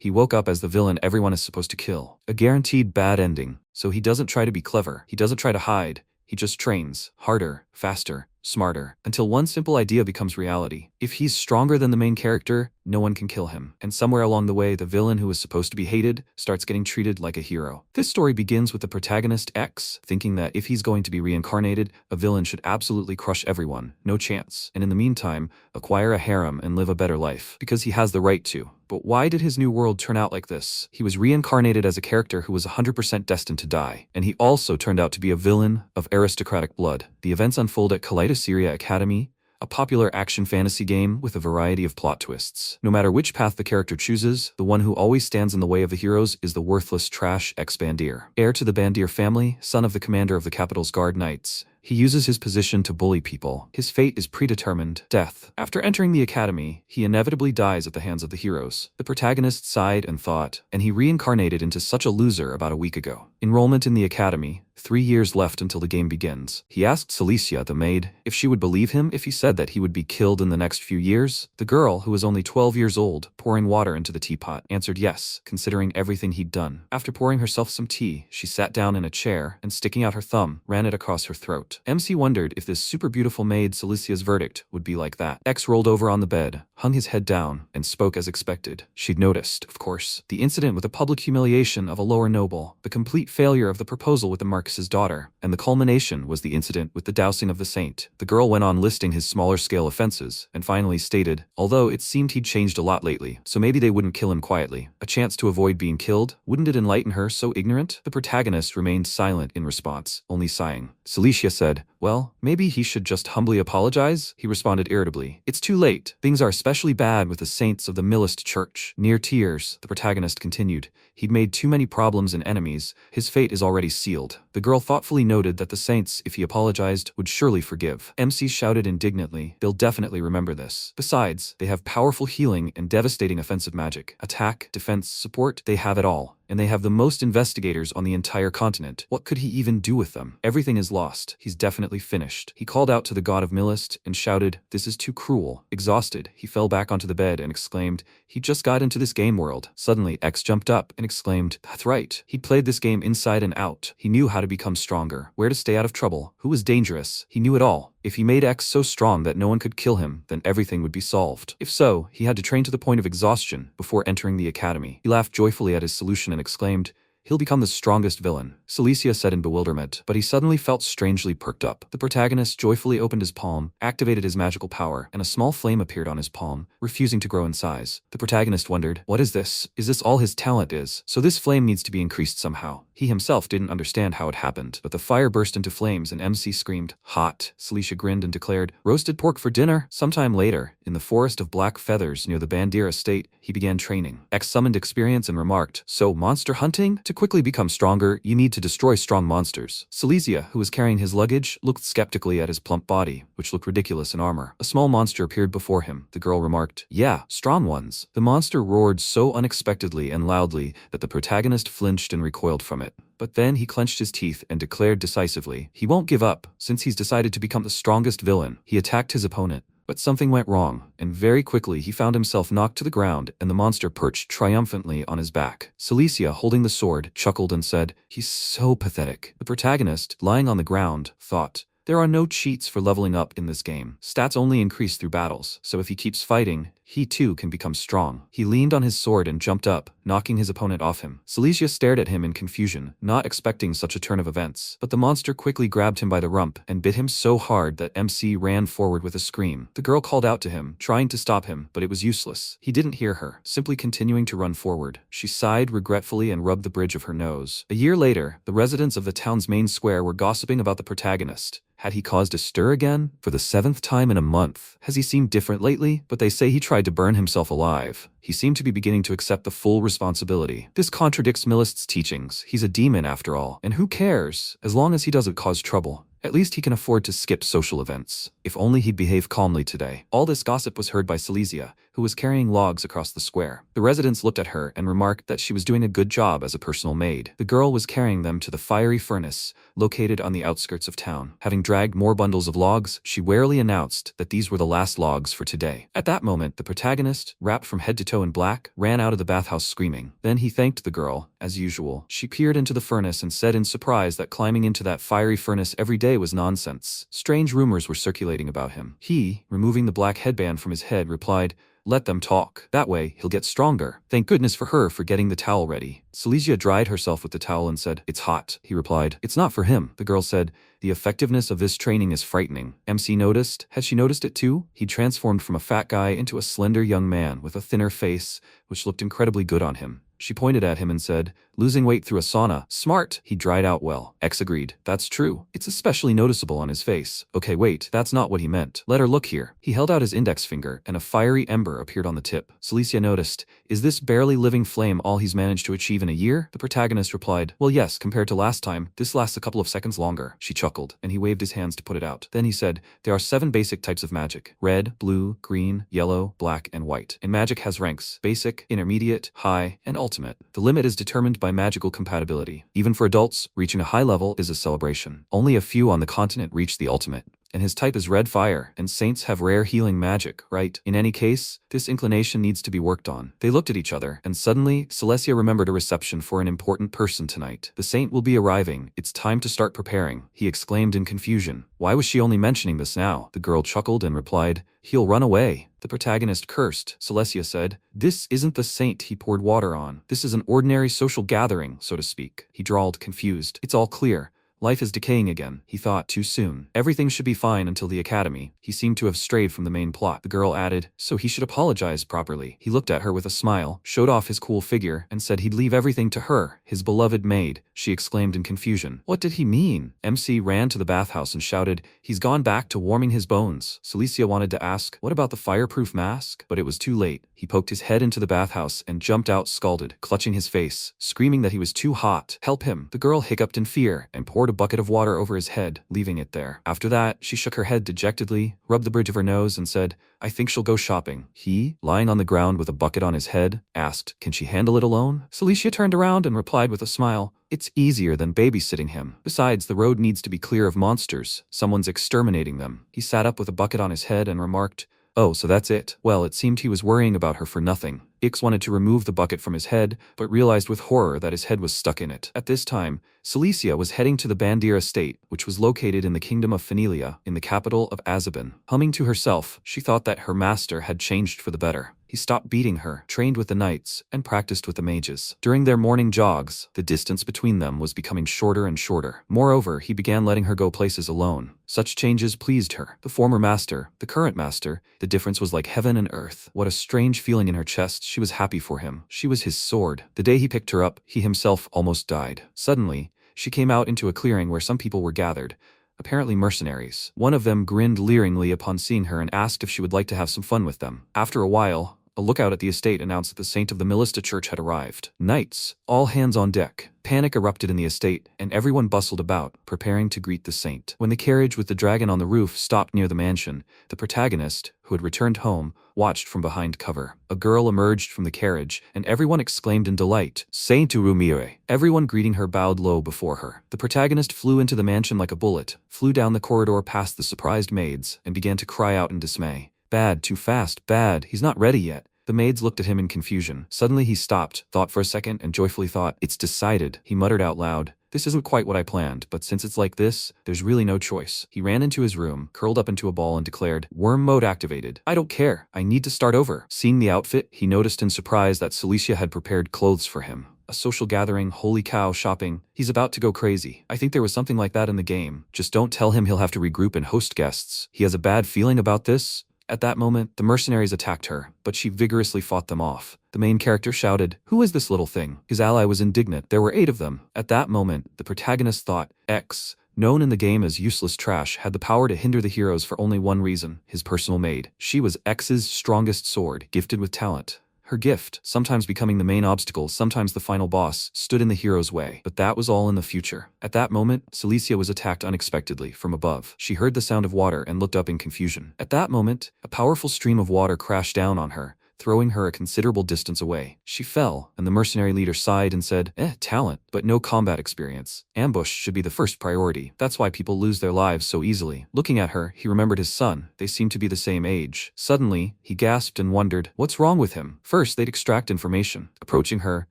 He woke up as the villain everyone is supposed to kill. A guaranteed bad ending. So he doesn't try to be clever. He doesn't try to hide. He just trains, harder, faster, smarter, until one simple idea becomes reality. If he's stronger than the main character, no one can kill him. And somewhere along the way, the villain who is supposed to be hated starts getting treated like a hero. This story begins with the protagonist X thinking that if he's going to be reincarnated, a villain should absolutely crush everyone, no chance, and in the meantime, acquire a harem and live a better life, because he has the right to. But why did his new world turn out like this? He was reincarnated as a character who was 100% destined to die, and he also turned out to be a villain of aristocratic blood. The events unfold at Kaleidosyria Academy, a popular action fantasy game with a variety of plot twists. No matter which path the character chooses, the one who always stands in the way of the heroes is the worthless trash ex-bandier. Heir to the bandier family, son of the commander of the capital's guard knights, he uses his position to bully people. His fate is predetermined, death. After entering the academy, he inevitably dies at the hands of the heroes. The protagonist sighed and thought, and he reincarnated into such a loser about a week ago. Enrollment in the academy, 3 years left until the game begins. He asked Celicia, the maid, if she would believe him if he said that he would be killed in the next few years. The girl, who was only 12 years old, pouring water into the teapot, answered yes, considering everything he'd done. After pouring herself some tea, she sat down in a chair and, sticking out her thumb, ran it across her throat. MC wondered if this super beautiful maid Celicia's verdict would be like that. X rolled over on the bed, hung his head down, and spoke as expected. She'd noticed, of course, the incident with the public humiliation of a lower noble, the complete failure of the proposal with the Marquis's daughter, and the culmination was the incident with the dousing of the saint. The girl went on listing his smaller-scale offenses, and finally stated, although it seemed he'd changed a lot lately, so maybe they wouldn't kill him quietly. A chance to avoid being killed? Wouldn't it enlighten her, so ignorant? The protagonist remained silent in response, only sighing. Celicia said, well, maybe he should just humbly apologize? He responded irritably. It's too late. Things are especially bad with the saints of the Millist Church. Near tears, the protagonist continued. He'd made too many problems and enemies. His fate is already sealed. The girl thoughtfully noted that the saints, if he apologized, would surely forgive. MC shouted indignantly, they'll definitely remember this. Besides, they have powerful healing and devastating offensive magic. Attack, defense, support, they have it all. And they have the most investigators on the entire continent. What could he even do with them? Everything is lost. He's definitely finished. He called out to the god of Millist and shouted, this is too cruel. Exhausted, he fell back onto the bed and exclaimed, he just got into this game world. Suddenly, X jumped up and exclaimed, that's right. He'd played this game inside and out. He knew how to become stronger, where to stay out of trouble, who was dangerous. He knew it all. If he made X so strong that no one could kill him, then everything would be solved. If so, he had to train to the point of exhaustion before entering the academy. He laughed joyfully at his solution and exclaimed, he'll become the strongest villain. Celicia said in bewilderment, but he suddenly felt strangely perked up. The protagonist joyfully opened his palm, activated his magical power, and a small flame appeared on his palm, refusing to grow in size. The protagonist wondered, what is this? Is this all his talent is? So this flame needs to be increased somehow. He himself didn't understand how it happened, but the fire burst into flames and MC screamed, hot. Celicia grinned and declared, roasted pork for dinner. Sometime later, in the forest of black feathers near the Bandir estate, he began training. X summoned experience and remarked, so monster hunting? To quickly become stronger, you need to destroy strong monsters. Celicia, who was carrying his luggage, looked skeptically at his plump body, which looked ridiculous in armor. A small monster appeared before him. The girl remarked, yeah, strong ones. The monster roared so unexpectedly and loudly that the protagonist flinched and recoiled from it. But then he clenched his teeth and declared decisively, he won't give up, since he's decided to become the strongest villain. He attacked his opponent. But something went wrong, and very quickly he found himself knocked to the ground and the monster perched triumphantly on his back. Celicia, holding the sword, chuckled and said, he's so pathetic. The protagonist, lying on the ground, thought, there are no cheats for leveling up in this game. Stats only increase through battles, so if he keeps fighting, he too can become strong. He leaned on his sword and jumped up, knocking his opponent off him. Celicia stared at him in confusion, not expecting such a turn of events. But the monster quickly grabbed him by the rump and bit him so hard that MC ran forward with a scream. The girl called out to him, trying to stop him, but it was useless. He didn't hear her, simply continuing to run forward. She sighed regretfully and rubbed the bridge of her nose. A year later, the residents of the town's main square were gossiping about the protagonist. Had he caused a stir again? For the 7th time in a month. Has he seemed different lately? But they say he tried to burn himself alive. He seemed to be beginning to accept the full responsibility. This contradicts Millist's teachings. He's a demon after all. And who cares? As long as he doesn't cause trouble. At least he can afford to skip social events. If only he'd behave calmly today. All this gossip was heard by Celicia, who who was carrying logs across the square. The residents looked at her and remarked that she was doing a good job as a personal maid. The girl was carrying them to the fiery furnace, located on the outskirts of town. Having dragged more bundles of logs, she warily announced that these were the last logs for today. At that moment, the protagonist, wrapped from head to toe in black, ran out of the bathhouse screaming. Then he thanked the girl, as usual. She peered into the furnace and said in surprise that climbing into that fiery furnace every day was nonsense. Strange rumors were circulating about him. He, removing the black headband from his head, replied, "Let them talk. That way, he'll get stronger." Thank goodness for her for getting the towel ready. Silesia dried herself with the towel and said, "It's hot." He replied, "It's not for him." The girl said, "The effectiveness of this training is frightening." MC noticed. Had she noticed it too? He transformed from a fat guy into a slender young man with a thinner face, which looked incredibly good on him. She pointed at him and said, "Losing weight through a sauna. Smart." He dried out well. X agreed. "That's true. It's especially noticeable on his face." "Okay, wait, that's not what he meant. Let her look here." He held out his index finger, and a fiery ember appeared on the tip. Silesia noticed, "Is this barely living flame all he's managed to achieve in a year?" The protagonist replied, "Well, yes, compared to last time, this lasts a couple of seconds longer." She chuckled, and he waved his hands to put it out. Then he said, "There are 7 basic types of magic: red, blue, green, yellow, black, and white. And magic has ranks: basic, intermediate, high, and ultimate. The limit is determined by magical compatibility. Even for adults, reaching a high level is a celebration. Only a few on the continent reach the ultimate. And his type is red fire, and saints have rare healing magic, right? In any case, this inclination needs to be worked on." They looked at each other, and suddenly, Silesia remembered a reception for an important person tonight. "The saint will be arriving. It's time to start preparing," he exclaimed in confusion. Why was she only mentioning this now? The girl chuckled and replied, "He'll run away." The protagonist cursed. Silesia said, "This isn't the saint he poured water on. This is an ordinary social gathering, so to speak." He drawled, confused. "It's all clear. Life is decaying again," he thought, too soon. Everything should be fine until the academy. He seemed to have strayed from the main plot. The girl added, "So he should apologize properly." He looked at her with a smile, showed off his cool figure, and said he'd leave everything to her, his beloved maid. She exclaimed in confusion, "What did he mean?" MC ran to the bathhouse and shouted, "He's gone back to warming his bones." Silesia wanted to ask, "What about the fireproof mask?" But it was too late. He poked his head into the bathhouse and jumped out scalded, clutching his face, screaming that he was too hot. "Help him." The girl hiccuped in fear and poured a bucket of water over his head, leaving it there. After that, she shook her head dejectedly, rubbed the bridge of her nose, and said, "I think she'll go shopping." He, lying on the ground with a bucket on his head, asked, "Can she handle it alone?" Silesia turned around and replied with a smile, "It's easier than babysitting him. Besides, the road needs to be clear of monsters. Someone's exterminating them." He sat up with a bucket on his head and remarked, "Oh, so that's it." Well, it seemed he was worrying about her for nothing. Ix wanted to remove the bucket from his head, but realized with horror that his head was stuck in it. At this time, Silesia was heading to the Bandir estate, which was located in the kingdom of Phenelia, in the capital of Azaban. Humming to herself, she thought that her master had changed for the better. He stopped beating her, trained with the knights, and practiced with the mages. During their morning jogs, the distance between them was becoming shorter and shorter. Moreover, he began letting her go places alone. Such changes pleased her. The former master, the current master, the difference was like heaven and earth. What a strange feeling in her chest. She was happy for him. She was his sword. The day he picked her up, he himself almost died. Suddenly, she came out into a clearing where some people were gathered. Apparently mercenaries. One of them grinned leeringly upon seeing her and asked if she would like to have some fun with them. After a while, a lookout at the estate announced that the saint of the Millista church had arrived. Knights, all hands on deck. Panic erupted in the estate, and everyone bustled about, preparing to greet the saint. When the carriage with the dragon on the roof stopped near the mansion, the protagonist, who had returned home, watched from behind cover. A girl emerged from the carriage, and everyone exclaimed in delight, "Saint Urumire." Everyone greeting her bowed low before her. The protagonist flew into the mansion like a bullet, flew down the corridor past the surprised maids, and began to cry out in dismay. "Bad, too fast, bad, he's not ready yet." The maids looked at him in confusion. Suddenly he stopped, thought for a second, and joyfully thought, "It's decided." He muttered out loud, "This isn't quite what I planned, but since it's like this, there's really no choice." He ran into his room, curled up into a ball, and declared, "Worm mode activated. I don't care. I need to start over." Seeing the outfit, he noticed in surprise that Silesia had prepared clothes for him. A social gathering, holy cow, shopping. He's about to go crazy. I think there was something like that in the game. Just don't tell him he'll have to regroup and host guests. He has a bad feeling about this. At that moment, the mercenaries attacked her, but she vigorously fought them off. The main character shouted, "Who is this little thing?" His ally was indignant. There were 8 of them. At that moment, the protagonist thought, X, known in the game as useless trash, had the power to hinder the heroes for only one reason, his personal maid. She was X's strongest sword, gifted with talent. Her gift, sometimes becoming the main obstacle, sometimes the final boss, stood in the hero's way. But that was all in the future. At that moment, Silesia was attacked unexpectedly from above. She heard the sound of water and looked up in confusion. At that moment, a powerful stream of water crashed down on her, throwing her a considerable distance away. She fell, and the mercenary leader sighed and said, talent, but no combat experience. Ambush should be the first priority. That's why people lose their lives so easily. Looking at her, he remembered his son. They seemed to be the same age. Suddenly, he gasped and wondered, what's wrong with him? First, they'd extract information. Approaching her,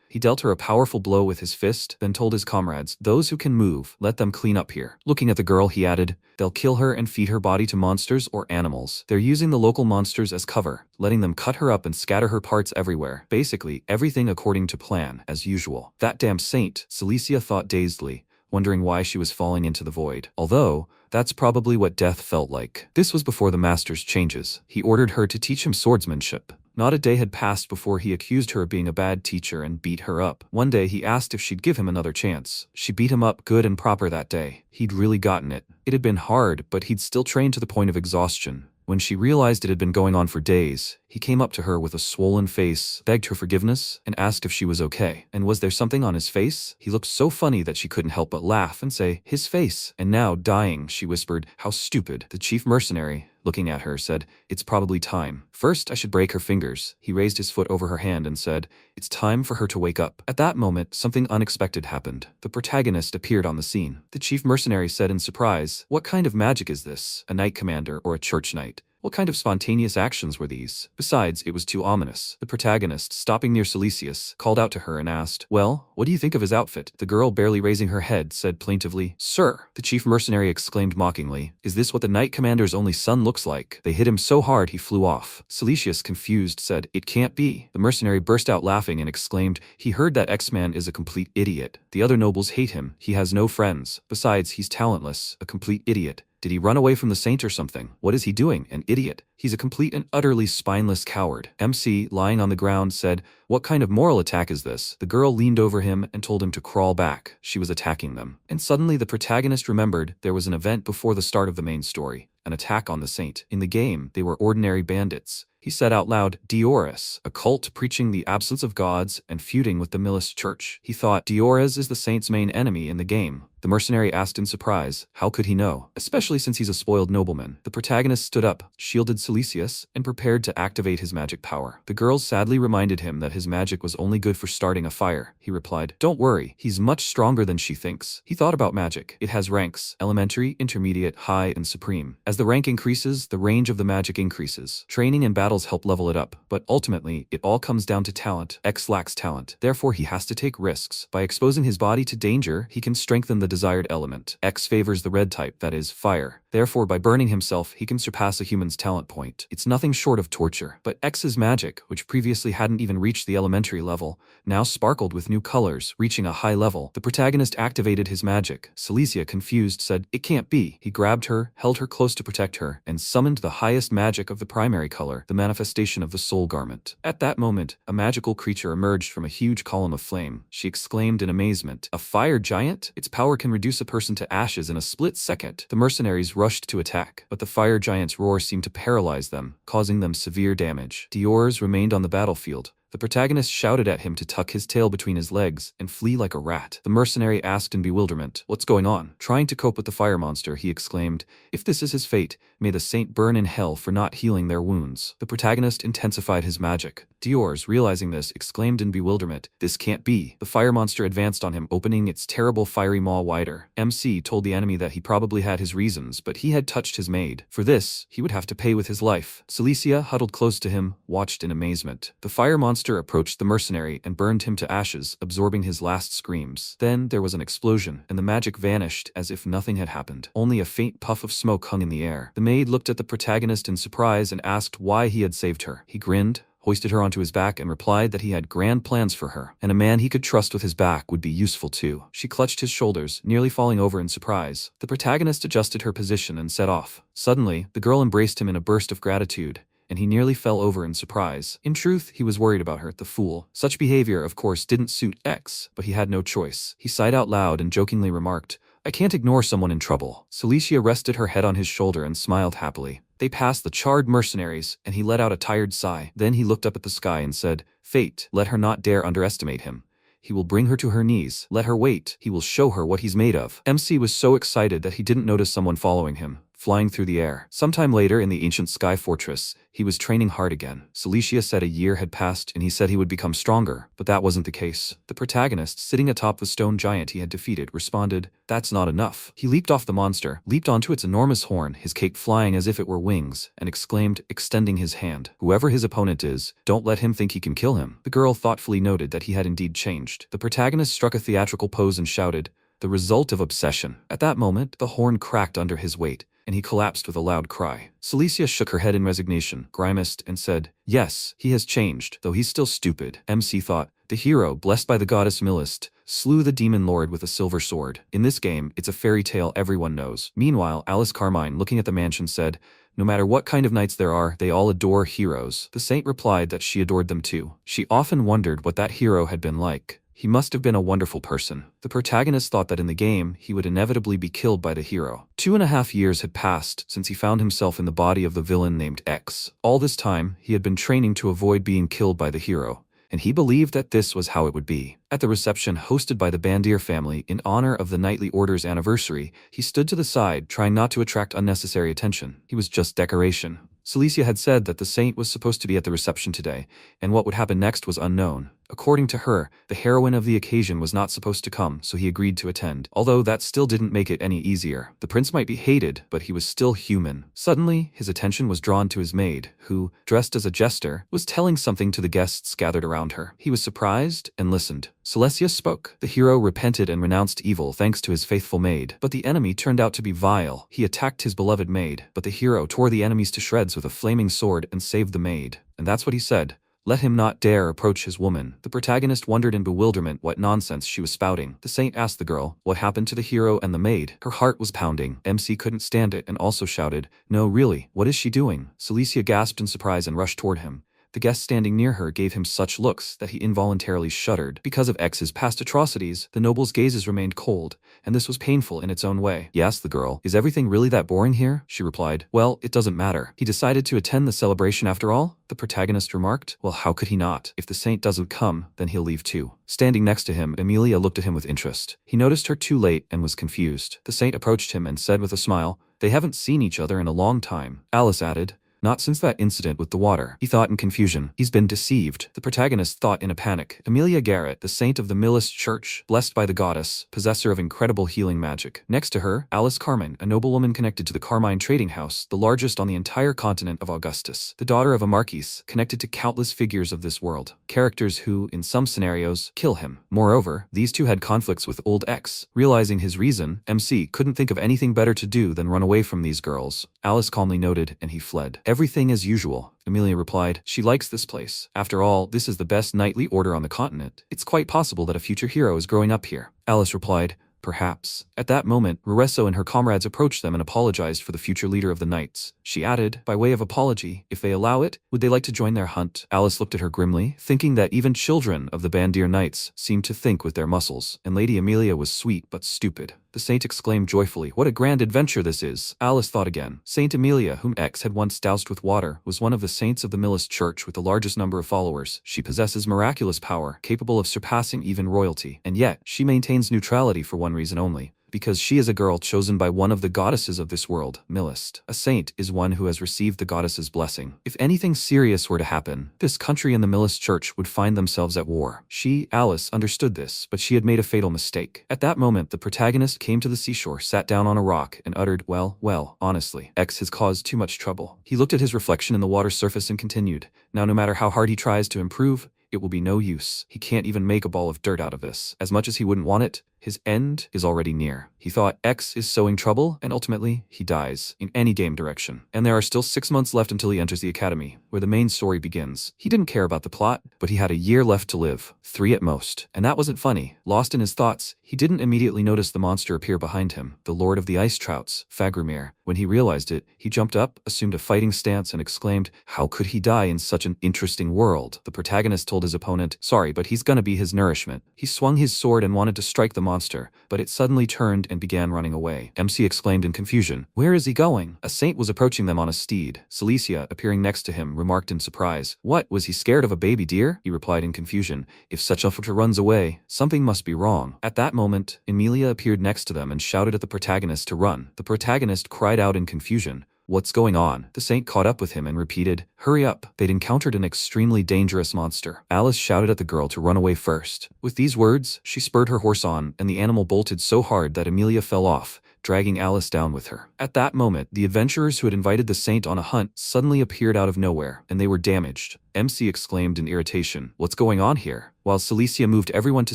he dealt her a powerful blow with his fist, then told his comrades, those who can move, let them clean up here. Looking at the girl, he added, they'll kill her and feed her body to monsters or animals. They're using the local monsters as cover, letting them cut her up and scatter her parts everywhere. Basically, everything according to plan, as usual. That damn saint, Celicia thought dazedly, wondering why she was falling into the void. Although, that's probably what death felt like. This was before the master's changes. He ordered her to teach him swordsmanship. Not a day had passed before he accused her of being a bad teacher and beat her up. One day he asked if she'd give him another chance. She beat him up good and proper that day. He'd really gotten it. It had been hard, but he'd still trained to the point of exhaustion. When she realized it had been going on for days, he came up to her with a swollen face, begged her forgiveness, and asked if she was okay. And was there something on his face? He looked so funny that she couldn't help but laugh and say, his face. And now, dying, she whispered, how stupid. The chief mercenary, looking at her, said, it's probably time. First, I should break her fingers. He raised his foot over her hand and said, it's time for her to wake up. At that moment, something unexpected happened. The protagonist appeared on the scene. The chief mercenary said in surprise, what kind of magic is this? A knight commander or a church knight? What kind of spontaneous actions were these? Besides, it was too ominous. The protagonist, stopping near Celicius, called out to her and asked, well, what do you think of his outfit? The girl, barely raising her head, said plaintively, sir. The chief mercenary exclaimed mockingly, is this what the knight commander's only son looks like? They hit him so hard he flew off. Celicius, confused, said, it can't be. The mercenary burst out laughing and exclaimed, he heard that X-Man is a complete idiot. The other nobles hate him. He has no friends. Besides, he's talentless, a complete idiot. Did he run away from the saint or something? What is he doing? An idiot. He's a complete and utterly spineless coward. MC, lying on the ground, said, what kind of moral attack is this? The girl leaned over him and told him to crawl back. She was attacking them. And suddenly the protagonist remembered there was an event before the start of the main story. An attack on the saint. In the game, they were ordinary bandits. He said out loud, Diores, a cult preaching the absence of gods and feuding with the Millist church. He thought, Diores is the saint's main enemy in the game. The mercenary asked in surprise, how could he know? Especially since he's a spoiled nobleman. The protagonist stood up, shielded Celicius, and prepared to activate his magic power. The girl sadly reminded him that his magic was only good for starting a fire. He replied, don't worry, he's much stronger than she thinks. He thought about magic. It has ranks, elementary, intermediate, high, and supreme. As the rank increases, the range of the magic increases. Training and battles help level it up, but ultimately, it all comes down to talent. X lacks talent. Therefore, he has to take risks. By exposing his body to danger, he can strengthen the desired element. X favors the red type, that is, fire. Therefore, by burning himself, he can surpass a human's talent point. It's nothing short of torture. But X's magic, which previously hadn't even reached the elementary level, now sparkled with new colors, reaching a high level. The protagonist activated his magic. Celicia, confused, said, it can't be. He grabbed her, held her close to protect her, and summoned the highest magic of the primary color, the manifestation of the soul garment. At that moment, a magical creature emerged from a huge column of flame. She exclaimed in amazement, a fire giant? Its power can reduce a person to ashes in a split second. The mercenaries rushed to attack, but the fire giant's roar seemed to paralyze them, causing them severe damage. Diores remained on the battlefield. The protagonist shouted at him to tuck his tail between his legs and flee like a rat. The mercenary asked in bewilderment, what's going on? Trying to cope with the fire monster, he exclaimed, if this is his fate, may the saint burn in hell for not healing their wounds. The protagonist intensified his magic. Diores, realizing this, exclaimed in bewilderment, this can't be. The fire monster advanced on him, opening its terrible fiery maw wider. MC told the enemy that he probably had his reasons, but he had touched his maid. For this, he would have to pay with his life. Celicia, huddled close to him, watched in amazement. The fire monster approached the mercenary and burned him to ashes, absorbing his last screams. Then there was an explosion, and the magic vanished as if nothing had happened. Only a faint puff of smoke hung in the air. The maid looked at the protagonist in surprise and asked why he had saved her. He grinned, hoisted her onto his back, and replied that he had grand plans for her, and a man he could trust with his back would be useful too. She clutched his shoulders, nearly falling over in surprise. The protagonist adjusted her position and set off. Suddenly, the girl embraced him in a burst of gratitude, and he nearly fell over in surprise. In truth, he was worried about her, the fool. Such behavior, of course, didn't suit X, but he had no choice. He sighed out loud and jokingly remarked, I can't ignore someone in trouble. Celicia rested her head on his shoulder and smiled happily. They passed the charred mercenaries, and he let out a tired sigh. Then he looked up at the sky and said, Fate, let her not dare underestimate him. He will bring her to her knees. Let her wait. He will show her what he's made of. MC was so excited that he didn't notice someone following him. flying through the air. Sometime later in the ancient sky fortress, he was training hard again. Cilicia said a year had passed and he said he would become stronger, but that wasn't the case. The protagonist, sitting atop the stone giant he had defeated, responded, "That's not enough." He leaped off the monster, leaped onto its enormous horn, his cape flying as if it were wings, and exclaimed, extending his hand, "Whoever his opponent is, don't let him think he can kill him." The girl thoughtfully noted that he had indeed changed. The protagonist struck a theatrical pose and shouted, "The result of obsession." At that moment, the horn cracked under his weight, and he collapsed with a loud cry. Cilicia shook her head in resignation, grimaced, and said, "Yes, he has changed, though he's still stupid." MC thought, "The hero, blessed by the goddess Milist, slew the demon lord with a silver sword. In this game, it's a fairy tale everyone knows." Meanwhile, Alice Carmine, looking at the mansion, said, "No matter what kind of knights there are, they all adore heroes." The saint replied that she adored them too. She often wondered what that hero had been like. He must have been a wonderful person. The protagonist thought that in the game, he would inevitably be killed by the hero. 2.5 years had passed since he found himself in the body of the villain named X. All this time, he had been training to avoid being killed by the hero, and he believed that this was how it would be. At the reception hosted by the Bandier family in honor of the Knightly Order's anniversary, he stood to the side, trying not to attract unnecessary attention. He was just decoration. Cilicia had said that the saint was supposed to be at the reception today, and what would happen next was unknown. According to her, the heroine of the occasion was not supposed to come, so he agreed to attend. Although that still didn't make it any easier. The prince might be hated, but he was still human. Suddenly, his attention was drawn to his maid, who, dressed as a jester, was telling something to the guests gathered around her. He was surprised and listened. Celestia spoke. The hero repented and renounced evil thanks to his faithful maid. But the enemy turned out to be vile. He attacked his beloved maid, but the hero tore the enemies to shreds with a flaming sword and saved the maid. And that's what he said. Let him not dare approach his woman. The protagonist wondered in bewilderment what nonsense she was spouting. The saint asked the girl, what happened to the hero and the maid? Her heart was pounding. MC couldn't stand it and also shouted, "No, really, what is she doing?" Cilicia gasped in surprise and rushed toward him. The guest standing near her gave him such looks that he involuntarily shuddered. Because of X's past atrocities, the noble's gazes remained cold, and this was painful in its own way. He asked the girl, "Is everything really that boring here?" She replied, "Well, it doesn't matter. He decided to attend the celebration after all?" The protagonist remarked, "Well, how could he not? If the saint doesn't come, then he'll leave too." Standing next to him, Emilia looked at him with interest. He noticed her too late and was confused. The saint approached him and said with a smile, "They haven't seen each other in a long time." Alice added, "Not since that incident with the water." He thought in confusion. He's been deceived. The protagonist thought in a panic. Emilia Garrett, the saint of the Millist Church, blessed by the goddess, possessor of incredible healing magic. Next to her, Alice Carmine, a noblewoman connected to the Carmine trading house, the largest on the entire continent of Augustus. The daughter of a marquise, connected to countless figures of this world. Characters who, in some scenarios, kill him. Moreover, these two had conflicts with old X. Realizing his reason, MC couldn't think of anything better to do than run away from these girls. Alice calmly noted, and he fled. "Everything as usual," Emilia replied. "She likes this place. After all, this is the best knightly order on the continent. It's quite possible that a future hero is growing up here." Alice replied, "Perhaps." At that moment, Reresso and her comrades approached them and apologized for the future leader of the knights. She added, by way of apology, if they allow it, would they like to join their hunt? Alice looked at her grimly, thinking that even children of the Bandier knights seemed to think with their muscles, and Lady Emilia was sweet but stupid. The saint exclaimed joyfully, "What a grand adventure this is!" Alice thought again. Saint Emilia, whom X had once doused with water, was one of the saints of the Millist Church with the largest number of followers. She possesses miraculous power, capable of surpassing even royalty, and yet, she maintains neutrality for one reason only. Because she is a girl chosen by one of the goddesses of this world, Millist. A saint is one who has received the goddess's blessing. If anything serious were to happen, this country and the Millist Church would find themselves at war. She, Alice, understood this, but she had made a fatal mistake. At that moment, the protagonist came to the seashore, sat down on a rock, and uttered, well, honestly, X has caused too much trouble." He looked at his reflection in the water's surface and continued, "Now no matter how hard he tries to improve, it will be no use. He can't even make a ball of dirt out of this. As much as he wouldn't want it, his end is already near." He thought X is sowing trouble, and ultimately, he dies, in any game direction. And there are still 6 months left until he enters the academy, where the main story begins. He didn't care about the plot, but he had a year left to live. 3 at most. And that wasn't funny. Lost in his thoughts, he didn't immediately notice the monster appear behind him, the Lord of the Ice Trouts, Fagrumir. When he realized it, he jumped up, assumed a fighting stance, and exclaimed, "How could he die in such an interesting world?" The protagonist told his opponent, "Sorry, but he's gonna be his nourishment." He swung his sword and wanted to strike the monster monster, but it suddenly turned and began running away. MC exclaimed in confusion, "Where is he going?" A saint was approaching them on a steed. Cilicia, appearing next to him, remarked in surprise, "What, was he scared of a baby deer?" He replied in confusion, "If such a fucker runs away, something must be wrong." At that moment, Emilia appeared next to them and shouted at the protagonist to run. The protagonist cried out in confusion, "What's going on?" The saint caught up with him and repeated, "Hurry up." They'd encountered an extremely dangerous monster. Alice shouted at the girl to run away first. With these words, she spurred her horse on, and the animal bolted so hard that Emilia fell off, dragging Alice down with her. At that moment, the adventurers who had invited the saint on a hunt suddenly appeared out of nowhere, and they were damaged. MC exclaimed in irritation, "What's going on here?" While Cilicia moved everyone to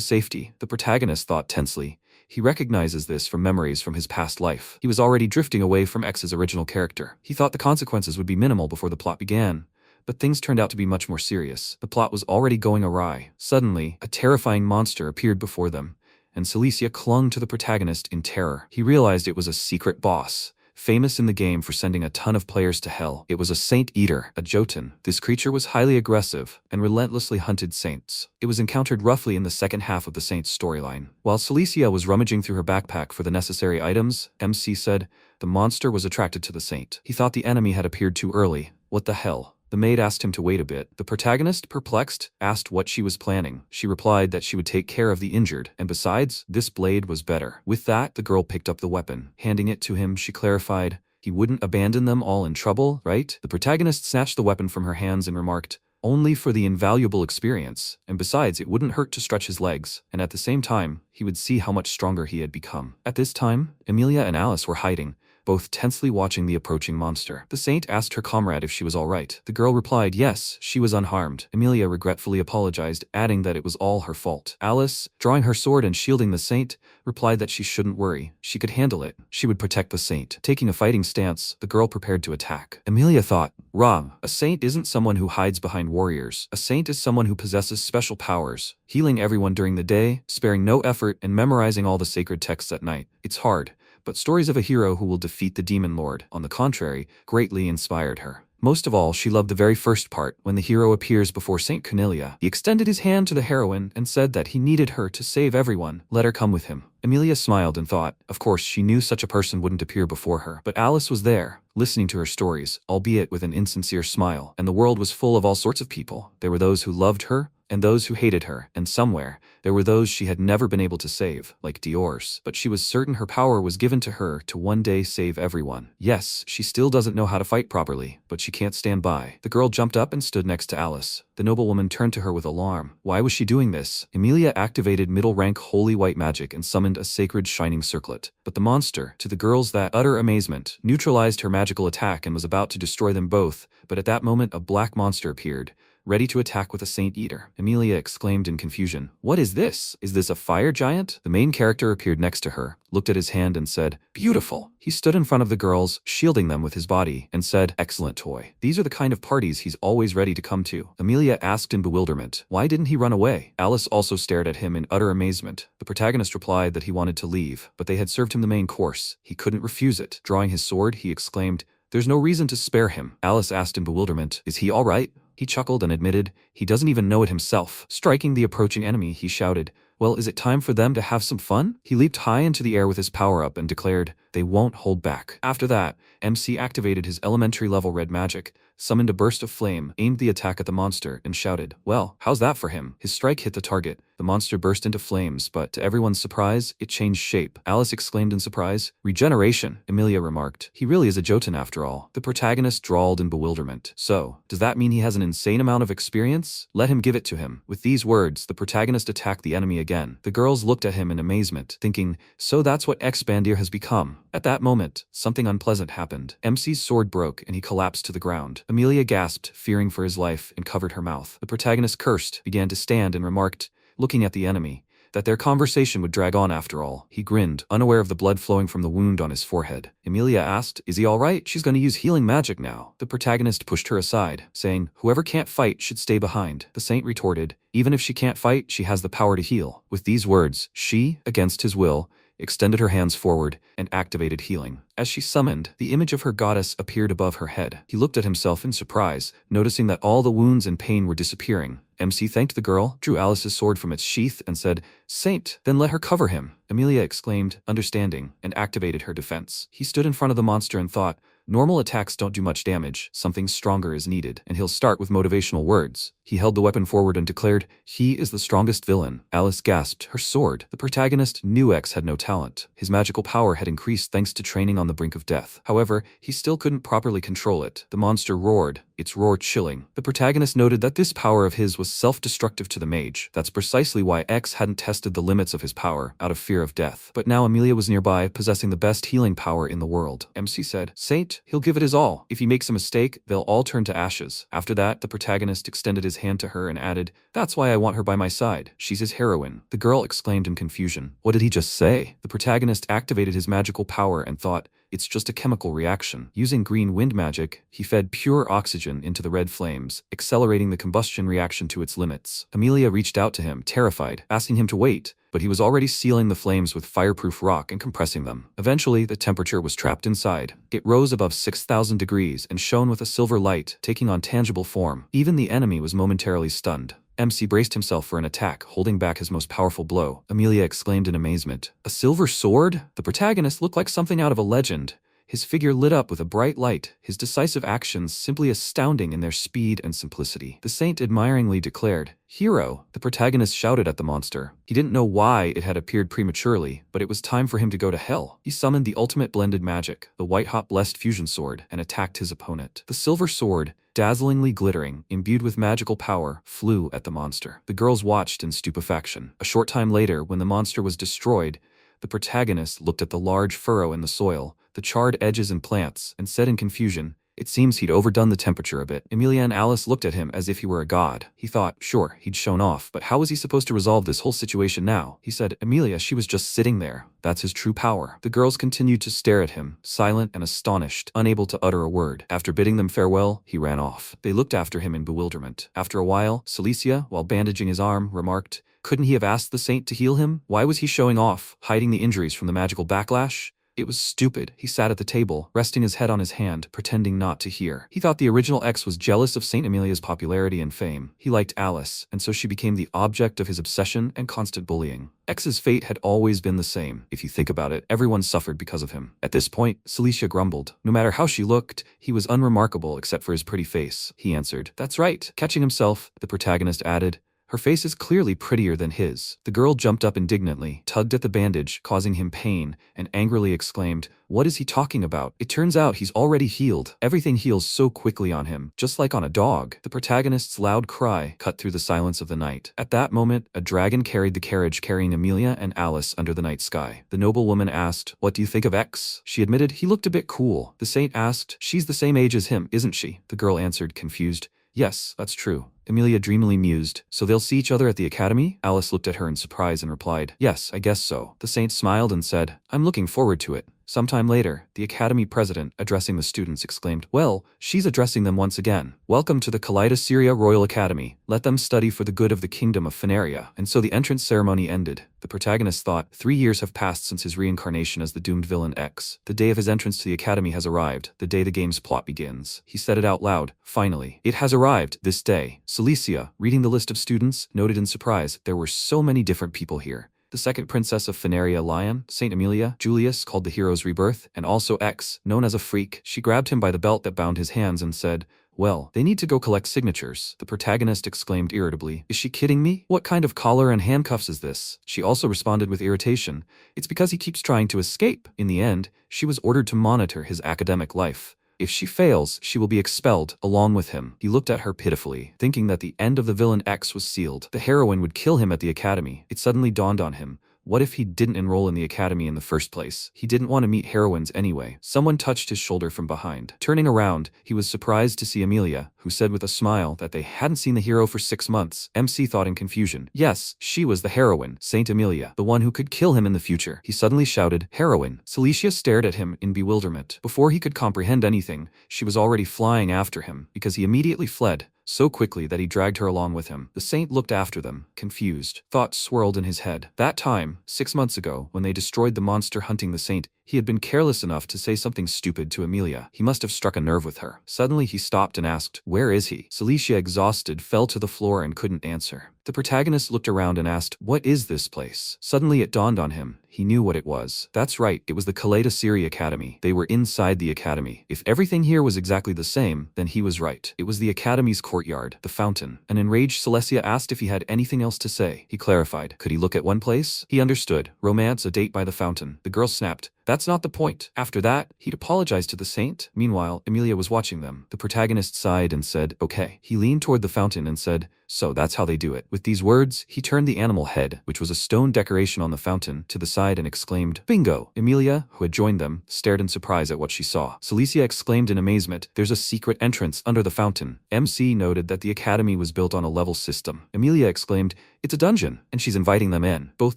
safety, the protagonist thought tensely. He recognizes this from memories from his past life. He was already drifting away from X's original character. He thought the consequences would be minimal before the plot began, but things turned out to be much more serious. The plot was already going awry. Suddenly, a terrifying monster appeared before them, and Cilicia clung to the protagonist in terror. He realized it was a secret boss, famous in the game for sending a ton of players to hell. It was a saint eater, a Jotun. This creature was highly aggressive and relentlessly hunted saints. It was encountered roughly in the second half of the saint's storyline. While Cilicia was rummaging through her backpack for the necessary items, MC said, the monster was attracted to the saint. He thought the enemy had appeared too early. What the hell? The maid asked him to wait a bit. The protagonist, perplexed, asked what she was planning. She replied that she would take care of the injured, and besides, this blade was better. With that, the girl picked up the weapon. Handing it to him, she clarified, he wouldn't abandon them all in trouble, right? The protagonist snatched the weapon from her hands and remarked, only for the invaluable experience, and besides, it wouldn't hurt to stretch his legs, and at the same time, he would see how much stronger he had become. At this time, Emilia and Alice were hiding, both tensely watching the approaching monster. The saint asked her comrade if she was all right. The girl replied yes, she was unharmed. Emilia regretfully apologized, adding that it was all her fault. Alice, drawing her sword and shielding the saint, replied that she shouldn't worry. She could handle it. She would protect the saint. Taking a fighting stance, the girl prepared to attack. Emilia thought, wrong. A saint isn't someone who hides behind warriors. A saint is someone who possesses special powers, healing everyone during the day, sparing no effort, and memorizing all the sacred texts at night. It's hard, but stories of a hero who will defeat the demon lord, on the contrary, greatly inspired her. Most of all, she loved the very first part, when the hero appears before Saint Cornelia. He extended his hand to the heroine and said that he needed her to save everyone. Let her come with him. Emilia smiled and thought, of course, she knew such a person wouldn't appear before her. But Alice was there, listening to her stories, albeit with an insincere smile, and the world was full of all sorts of people. There were those who loved her, and those who hated her, and somewhere, there were those she had never been able to save, like Dior's. But she was certain her power was given to her to one day save everyone. Yes, she still doesn't know how to fight properly, but she can't stand by. The girl jumped up and stood next to Alice. The noblewoman turned to her with alarm. Why was she doing this? Emilia activated middle-rank holy white magic and summoned a sacred shining circlet. But the monster, to the girls' that utter amazement, neutralized her magical attack and was about to destroy them both, but at that moment a black monster appeared, ready to attack with a saint eater. Emilia exclaimed in confusion, what is this? Is this a fire giant? The main character appeared next to her, looked at his hand and said, beautiful. He stood in front of the girls, shielding them with his body, and said, excellent toy. These are the kind of parties he's always ready to come to. Emilia asked in bewilderment, why didn't he run away? Alice also stared at him in utter amazement. The protagonist replied that he wanted to leave, but they had served him the main course. He couldn't refuse it. Drawing his sword, he exclaimed, there's no reason to spare him. Alice asked in bewilderment, is he all right? He chuckled and admitted, he doesn't even know it himself. Striking the approaching enemy, he shouted, well, is it time for them to have some fun? He leaped high into the air with his power-up and declared, they won't hold back. After that, MC activated his elementary level red magic, summoned a burst of flame, aimed the attack at the monster, and shouted, well, how's that for him? His strike hit the target. The monster burst into flames, but to everyone's surprise, it changed shape. Alice exclaimed in surprise, regeneration, Emilia remarked. He really is a Jotun after all. The protagonist drawled in bewilderment. So, does that mean he has an insane amount of experience? Let him give it to him. With these words, the protagonist attacked the enemy again. The girls looked at him in amazement, thinking, so that's what Expandir has become. At that moment, something unpleasant happened. MC's sword broke and he collapsed to the ground. Emilia gasped, fearing for his life, and covered her mouth. The protagonist cursed, began to stand, and remarked, looking at the enemy, that their conversation would drag on after all. He grinned, unaware of the blood flowing from the wound on his forehead. Emilia asked, is he all right? She's going to use healing magic now. The protagonist pushed her aside, saying, whoever can't fight should stay behind. The saint retorted, even if she can't fight, she has the power to heal. With these words, she, against his will, extended her hands forward, and activated healing. As she summoned, the image of her goddess appeared above her head. He looked at himself in surprise, noticing that all the wounds and pain were disappearing. MC thanked the girl, drew Alice's sword from its sheath, and said, "Saint, then let her cover him." Amelia exclaimed, understanding, and activated her defense. He stood in front of the monster and thought, normal attacks don't do much damage, something stronger is needed, and he'll start with motivational words. He held the weapon forward and declared, "He is the strongest villain." Alice gasped, her sword. The protagonist knew X had no talent. His magical power had increased thanks to training on the brink of death. However, he still couldn't properly control it. The monster roared, its roar chilling. The protagonist noted that this power of his was self-destructive to the mage. That's precisely why X hadn't tested the limits of his power, out of fear of death. But now Amelia was nearby, possessing the best healing power in the world. MC said, "Saint, he'll give it his all. If he makes a mistake, they'll all turn to ashes." After that, the protagonist extended his hand to her and added, "That's why I want her by my side. She's his heroine." The girl exclaimed in confusion, "What did he just say?" The protagonist activated his magical power and thought, "It's just a chemical reaction." Using green wind magic, he fed pure oxygen into the red flames, accelerating the combustion reaction to its limits. Amelia reached out to him, terrified, asking him to wait, but he was already sealing the flames with fireproof rock and compressing them. Eventually, the temperature was trapped inside. It rose above 6,000 degrees and shone with a silver light, taking on tangible form. Even the enemy was momentarily stunned. MC braced himself for an attack, holding back his most powerful blow. Amelia exclaimed in amazement, "A silver sword?" The protagonist looked like something out of a legend. His figure lit up with a bright light, his decisive actions simply astounding in their speed and simplicity. The saint admiringly declared, "Hero!" The protagonist shouted at the monster. He didn't know why it had appeared prematurely, but it was time for him to go to hell. He summoned the ultimate blended magic, the white-hot blessed fusion sword, and attacked his opponent. The silver sword, dazzlingly glittering, imbued with magical power, flew at the monster. The girls watched in stupefaction. A short time later, when the monster was destroyed, the protagonist looked at the large furrow in the soil, the charred edges and plants, and said in confusion, "It seems he'd overdone the temperature a bit." Amelia and Alice looked at him as if he were a god. He thought, sure, he'd shown off, but how was he supposed to resolve this whole situation now? He said, "Amelia, she was just sitting there. That's his true power." The girls continued to stare at him, silent and astonished, unable to utter a word. After bidding them farewell, he ran off. They looked after him in bewilderment. After a while, Celicia, while bandaging his arm, remarked, "Couldn't he have asked the saint to heal him? Why was he showing off, hiding the injuries from the magical backlash?" It was stupid. He sat at the table, resting his head on his hand, pretending not to hear. He thought the original X was jealous of Saint Amelia's popularity and fame. He liked Alice, and so she became the object of his obsession and constant bullying. X's fate had always been the same. If you think about it, everyone suffered because of him. At this point, Celicia grumbled. No matter how she looked, he was unremarkable except for his pretty face. He answered, "That's right." Catching himself, the protagonist added, "Her face is clearly prettier than his." The girl jumped up indignantly, tugged at the bandage, causing him pain, and angrily exclaimed, "What is he talking about? It turns out he's already healed. Everything heals so quickly on him, just like on a dog." The protagonist's loud cry cut through the silence of the night. At that moment, a dragon carried the carriage carrying Amelia and Alice under the night sky. The noblewoman asked, "What do you think of X?" She admitted he looked a bit cool. The saint asked, "She's the same age as him, isn't she?" The girl answered, confused, "Yes, that's true." Amelia dreamily mused, "So they'll see each other at the academy?" Alice looked at her in surprise and replied, "Yes, I guess so." The saint smiled and said, "I'm looking forward to it." Sometime later, the academy president, addressing the students, exclaimed, "Well, she's addressing them once again. Welcome to the Kaleidosyria Royal Academy. Let them study for the good of the kingdom of Fenaria." And so the entrance ceremony ended. The protagonist thought, 3 years have passed since his reincarnation as the doomed villain X. The day of his entrance to the academy has arrived, the day the game's plot begins. He said it out loud, finally. It has arrived, this day. Celicia, reading the list of students, noted in surprise, there were so many different people here. The second princess of Fenaria, Lion, Saint Amelia, Julius, called the hero's rebirth, and also X, known as a freak. She grabbed him by the belt that bound his hands and said, "Well, they need to go collect signatures." The protagonist exclaimed irritably, "Is she kidding me? What kind of collar and handcuffs is this?" She also responded with irritation, "It's because he keeps trying to escape." In the end, she was ordered to monitor his academic life. If she fails, she will be expelled, along with him. He looked at her pitifully, thinking that the end of the villain X was sealed. The heroine would kill him at the academy. It suddenly dawned on him. What if he didn't enroll in the academy in the first place? He didn't want to meet heroines anyway. Someone touched his shoulder from behind. Turning around, he was surprised to see Amelia, who said with a smile that they hadn't seen the hero for 6 months. MC thought in confusion. Yes, she was the heroine, Saint Amelia, the one who could kill him in the future. He suddenly shouted, "Heroine." Celicia stared at him in bewilderment. Before he could comprehend anything, she was already flying after him, because he immediately fled, so quickly that he dragged her along with him. The saint looked after them, confused. Thoughts swirled in his head. That time, 6 months ago, when they destroyed the monster hunting the saint, he had been careless enough to say something stupid to Emilia. He must have struck a nerve with her. Suddenly he stopped and asked, "Where is he?" Celicia, exhausted, fell to the floor and couldn't answer. The protagonist looked around and asked, "What is this place?" Suddenly it dawned on him. He knew what it was. That's right, it was the Kaleidosiri Academy. They were inside the academy. If everything here was exactly the same, then he was right. It was the academy's courtyard, the fountain. An enraged Celicia asked if he had anything else to say. He clarified. Could he look at one place? He understood. Romance, a date by the fountain. The girl snapped. That's not the point. After that, he'd apologized to the saint. Meanwhile, Emilia was watching them. The protagonist sighed and said, "Okay." He leaned toward the fountain and said, "So that's how they do it." With these words, he turned the animal head, which was a stone decoration on the fountain, to the side and exclaimed, "Bingo!" Emilia, who had joined them, stared in surprise at what she saw. Celicia exclaimed in amazement, "There's a secret entrance under the fountain." MC noted that the academy was built on a level system. Emilia exclaimed, "It's a dungeon, and she's inviting them in." Both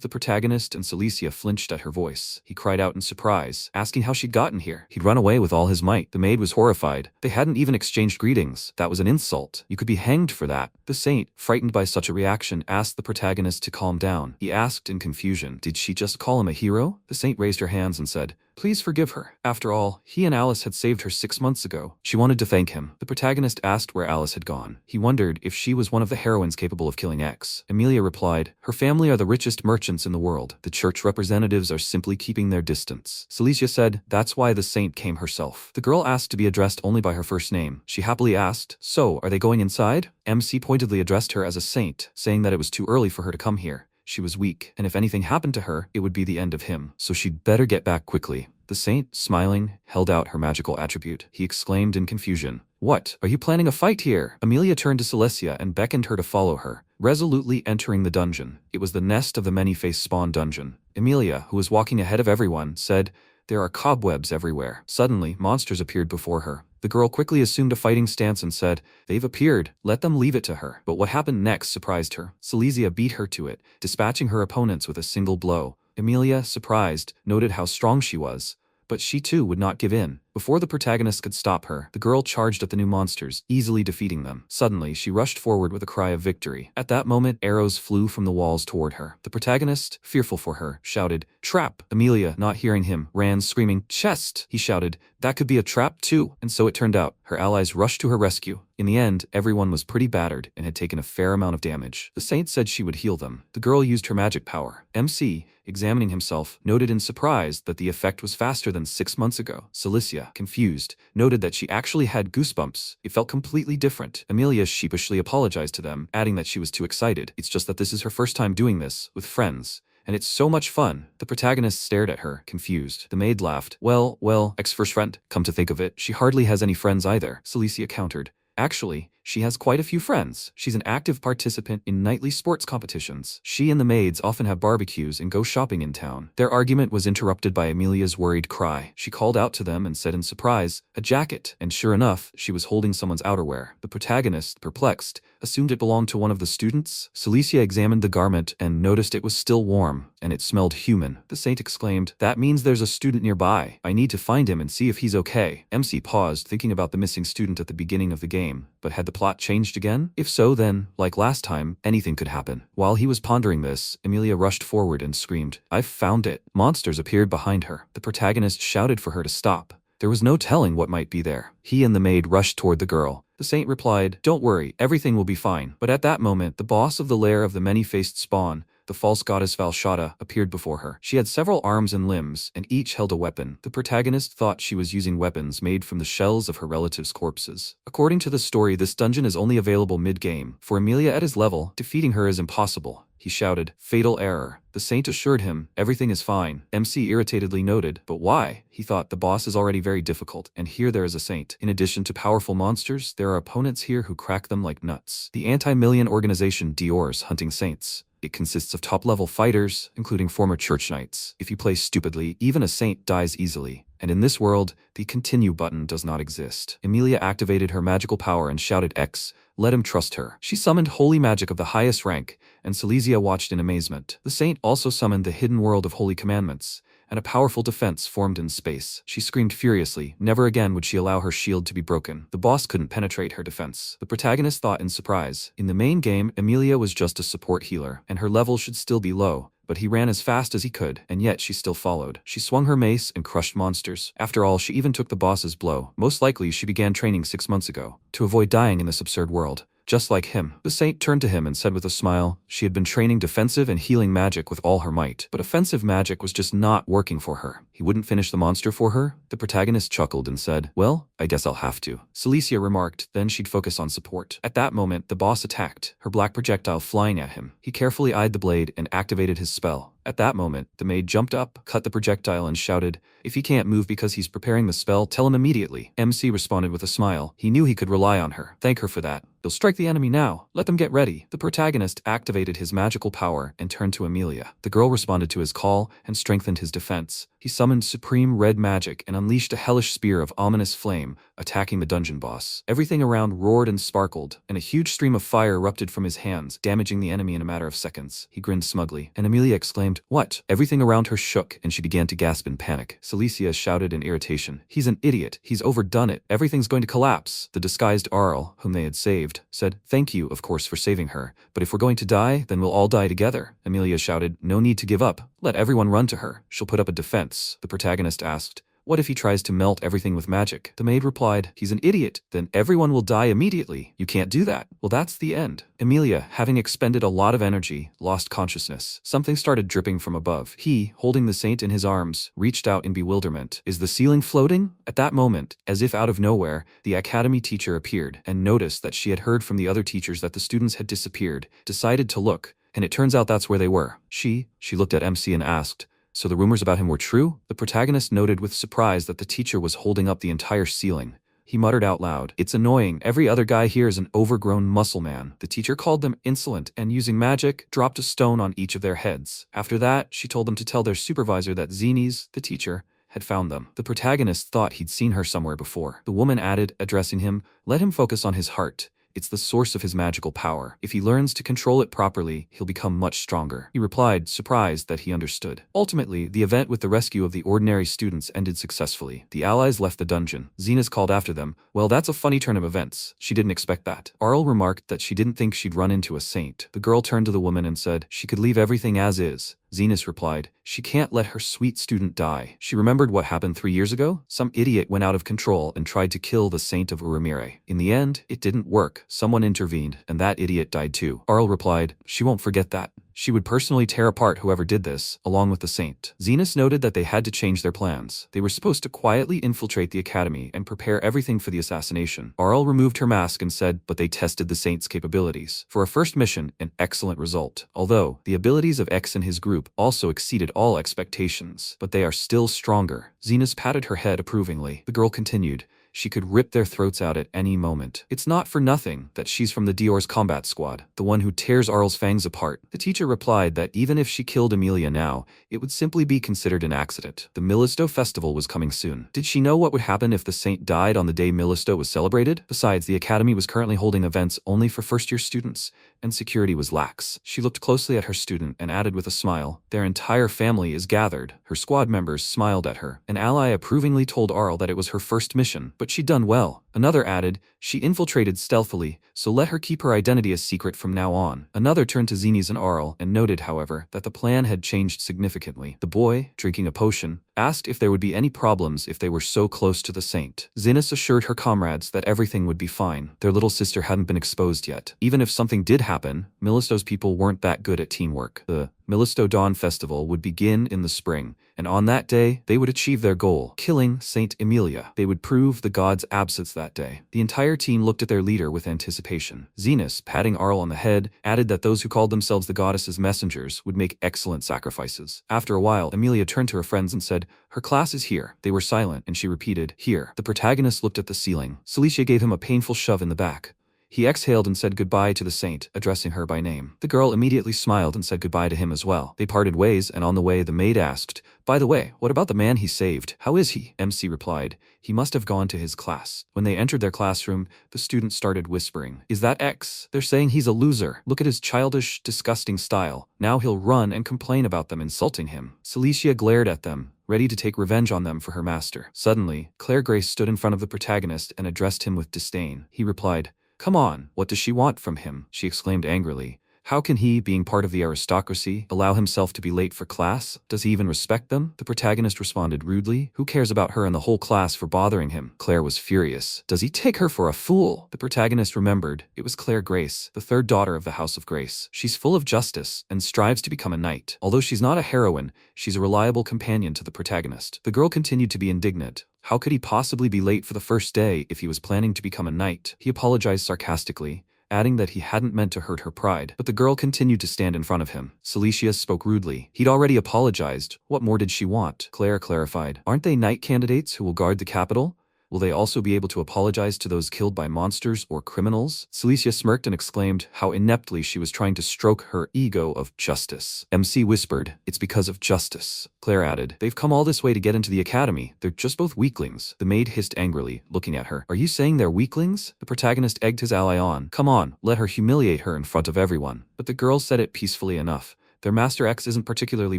the protagonist and Celicia flinched at her voice. He cried out in surprise, asking how she'd gotten here. He'd run away with all his might. The maid was horrified. They hadn't even exchanged greetings. That was an insult. You could be hanged for that. The saint, frightened by such a reaction, asked the protagonist to calm down. He asked in confusion, did she just call him a hero? The saint raised her hands and said, "Please forgive her. After all, he and Alice had saved her 6 months ago." She wanted to thank him. The protagonist asked where Alice had gone. He wondered if she was one of the heroines capable of killing X. Emilia replied, "Her family are the richest merchants in the world. The church representatives are simply keeping their distance." Celicia said, "That's why the saint came herself." The girl asked to be addressed only by her first name. She happily asked, "So, are they going inside?" MC pointedly addressed her as a saint, saying that it was too early for her to come here. She was weak, and if anything happened to her, it would be the end of him, so she'd better get back quickly. The saint, smiling, held out her magical attribute. He exclaimed in confusion, "What? Are you planning a fight here?" Emilia turned to Celicia and beckoned her to follow her, resolutely entering the dungeon. It was the nest of the many-faced spawn dungeon. Emilia, who was walking ahead of everyone, said, "There are cobwebs everywhere." Suddenly, monsters appeared before her. The girl quickly assumed a fighting stance and said, "They've appeared, let them leave it to her." But what happened next surprised her. Celicia beat her to it, dispatching her opponents with a single blow. Emilia, surprised, noted how strong she was. But she too would not give in. Before the protagonist could stop her, the girl charged at the new monsters, easily defeating them. Suddenly, she rushed forward with a cry of victory. At that moment, arrows flew from the walls toward her. The protagonist, fearful for her, shouted, "Trap!" Emilia, not hearing him, ran screaming, "Chest!" He shouted, "That could be a trap too." And so it turned out. Her allies rushed to her rescue. In the end, everyone was pretty battered and had taken a fair amount of damage. The saint said she would heal them. The girl used her magic power. MC, examining himself, noted in surprise that the effect was faster than 6 months ago. Celicia, confused, noted that she actually had goosebumps. It felt completely different. Emilia sheepishly apologized to them, adding that she was too excited. It's just that this is her first time doing this, with friends. And it's so much fun. The protagonist stared at her, confused. The maid laughed. Well, ex-first friend. Come to think of it, she hardly has any friends either, Celicia countered. Actually, she has quite a few friends. She's an active participant in nightly sports competitions. She and the maids often have barbecues and go shopping in town. Their argument was interrupted by Emilia's worried cry. She called out to them and said in surprise, "A jacket," and sure enough, she was holding someone's outerwear. The protagonist, perplexed, assumed it belonged to one of the students. Celicia examined the garment and noticed it was still warm, and it smelled human. The saint exclaimed, "That means there's a student nearby. I need to find him and see if he's okay." MC paused, thinking about the missing student at the beginning of the game, but had the plot changed again? If so, then, like last time, anything could happen. While he was pondering this, Emilia rushed forward and screamed, "I've found it." Monsters appeared behind her. The protagonist shouted for her to stop. There was no telling what might be there. He and the maid rushed toward the girl. The saint replied, "Don't worry, everything will be fine." But at that moment, the boss of the lair of the many-faced spawn, the false goddess Valshada, appeared before her. She had several arms and limbs, and each held a weapon. The protagonist thought she was using weapons made from the shells of her relatives' corpses. According to the story, this dungeon is only available mid-game. For Emilia at his level, defeating her is impossible. He shouted, "Fatal error." The saint assured him, "Everything is fine." MC irritatedly noted, "But why?" He thought, the boss is already very difficult, and here there is a saint. In addition to powerful monsters, there are opponents here who crack them like nuts. The anti-million organization Dior's hunting saints. It consists of top-level fighters, including former church knights. If you play stupidly, even a saint dies easily. And in this world, the continue button does not exist. Emilia activated her magical power and shouted X. Let him trust her. She summoned holy magic of the highest rank, and Celicia watched in amazement. The saint also summoned the hidden world of holy commandments, and a powerful defense formed in space. She screamed furiously. Never again would she allow her shield to be broken. The boss couldn't penetrate her defense. The protagonist thought in surprise. In the main game, Emilia was just a support healer, and her level should still be low. But he ran as fast as he could, and yet she still followed. She swung her mace and crushed monsters. After all, she even took the boss's blow. Most likely, she began training 6 months ago, to avoid dying in this absurd world. Just like him. The saint turned to him and said with a smile, she had been training defensive and healing magic with all her might, but offensive magic was just not working for her. He wouldn't finish the monster for her? The protagonist chuckled and said, well, I guess I'll have to. Celicia remarked, then she'd focus on support. At that moment, the boss attacked, her black projectile flying at him. He carefully eyed the blade and activated his spell. At that moment, the maid jumped up, cut the projectile and shouted, if he can't move because he's preparing the spell, tell him immediately. MC responded with a smile. He knew he could rely on her. Thank her for that. You'll strike the enemy now. Let them get ready. The protagonist activated his magical power and turned to Emilia. The girl responded to his call and strengthened his defense. He summoned supreme red magic and unleashed a hellish spear of ominous flame, attacking the dungeon boss. Everything around roared and sparkled, and a huge stream of fire erupted from his hands, damaging the enemy in a matter of seconds. He grinned smugly, and Emilia exclaimed, what? Everything around her shook, and she began to gasp in panic. Celicia shouted in irritation, he's an idiot. He's overdone it. Everything's going to collapse. The disguised Arl, whom they had saved, said, thank you, of course, for saving her, but if we're going to die, then we'll all die together. Emilia shouted, no need to give up. Let everyone run to her. She'll put up a defense. The protagonist asked, what if he tries to melt everything with magic? The maid replied, he's an idiot. Then everyone will die immediately. You can't do that. Well, that's the end. Emilia, having expended a lot of energy, lost consciousness. Something started dripping from above. He, holding the saint in his arms, reached out in bewilderment. Is the ceiling floating? At that moment, as if out of nowhere, the academy teacher appeared and noticed that she had heard from the other teachers that the students had disappeared, decided to look, and it turns out that's where they were. She looked at MC and asked, so the rumors about him were true? The protagonist noted with surprise that the teacher was holding up the entire ceiling. He muttered out loud, it's annoying. Every other guy here is an overgrown muscle man. The teacher called them insolent and, using magic, dropped a stone on each of their heads. After that, she told them to tell their supervisor that Zines, the teacher, had found them. The protagonist thought he'd seen her somewhere before. The woman added, addressing him, let him focus on his heart. It's the source of his magical power. If he learns to control it properly, he'll become much stronger. He replied, surprised that he understood. Ultimately, the event with the rescue of the ordinary students ended successfully. The allies left the dungeon. Zenas called after them, well, that's a funny turn of events. She didn't expect that. Arl remarked that she didn't think she'd run into a saint. The girl turned to the woman and said, she could leave everything as is. Zenas replied, she can't let her sweet student die. She remembered what happened 3 years ago. Some idiot went out of control and tried to kill the saint of Uramire. In the end, it didn't work. Someone intervened, and that idiot died too. Arl replied, she won't forget that. She would personally tear apart whoever did this, along with the saint. Zenas noted that they had to change their plans. They were supposed to quietly infiltrate the academy and prepare everything for the assassination. Arl removed her mask and said, but they tested the saint's capabilities. For a first mission, an excellent result. Although, the abilities of X and his group also exceeded all expectations. But they are still stronger. Zenas patted her head approvingly. The girl continued, she could rip their throats out at any moment. It's not for nothing that she's from the Dior's combat squad, the one who tears Arl's fangs apart. The teacher replied that even if she killed Emilia now, it would simply be considered an accident. The Milisto festival was coming soon. Did she know what would happen if the saint died on the day Milisto was celebrated? Besides, the academy was currently holding events only for first-year students, and security was lax. She looked closely at her student and added with a smile, their entire family is gathered. Her squad members smiled at her. An ally approvingly told Arl that it was her first mission, but she'd done well. Another added, she infiltrated stealthily, so let her keep her identity a secret from now on. Another turned to Zenes and Arl and noted, however, that the plan had changed significantly. The boy, drinking a potion, asked if there would be any problems if they were so close to the saint. Zenas assured her comrades that everything would be fine. Their little sister hadn't been exposed yet. Even if something did happen, Milisto's people weren't that good at teamwork. The Milisto Dawn Festival would begin in the spring, and on that day, they would achieve their goal, killing Saint Emilia. They would prove the gods' absence that day. The entire team looked at their leader with anticipation. Zenas, patting Arl on the head, added that those who called themselves the goddess's messengers would make excellent sacrifices. After a while, Emilia turned to her friends and said, her class is here. They were silent, and she repeated, here. The protagonist looked at the ceiling. Celicia gave him a painful shove in the back. He exhaled and said goodbye to the saint, addressing her by name. The girl immediately smiled and said goodbye to him as well. They parted ways, and on the way the maid asked, by the way, what about the man he saved? How is he? MC replied, he must have gone to his class. When they entered their classroom, the students started whispering, is that X? They're saying he's a loser. Look at his childish, disgusting style. Now he'll run and complain about them insulting him. Celicia glared at them, ready to take revenge on them for her master. Suddenly, Clare Grace stood in front of the protagonist and addressed him with disdain. He replied, "Come on, what does she want from him?" She exclaimed angrily. How can he, being part of the aristocracy, allow himself to be late for class? Does he even respect them? The protagonist responded rudely. Who cares about her and the whole class for bothering him? Claire was furious. Does he take her for a fool? The protagonist remembered. It was Clare Grace, the third daughter of the House of Grace. She's full of justice and strives to become a knight. Although she's not a heroine, she's a reliable companion to the protagonist. The girl continued to be indignant. How could he possibly be late for the first day if he was planning to become a knight? He apologized sarcastically, adding that he hadn't meant to hurt her pride. But the girl continued to stand in front of him. Cilicia spoke rudely. He'd already apologized. What more did she want? Claire clarified. Aren't they knight candidates who will guard the capital? Will they also be able to apologize to those killed by monsters or criminals? Cilicia smirked and exclaimed how ineptly she was trying to stroke her ego of justice. MC whispered, "It's because of justice." Claire added, "They've come all this way to get into the academy. They're just both weaklings." The maid hissed angrily, looking at her. "Are you saying they're weaklings?" The protagonist egged his ally on. "Come on, let her humiliate her in front of everyone." But the girl said it peacefully enough. Their Master X isn't particularly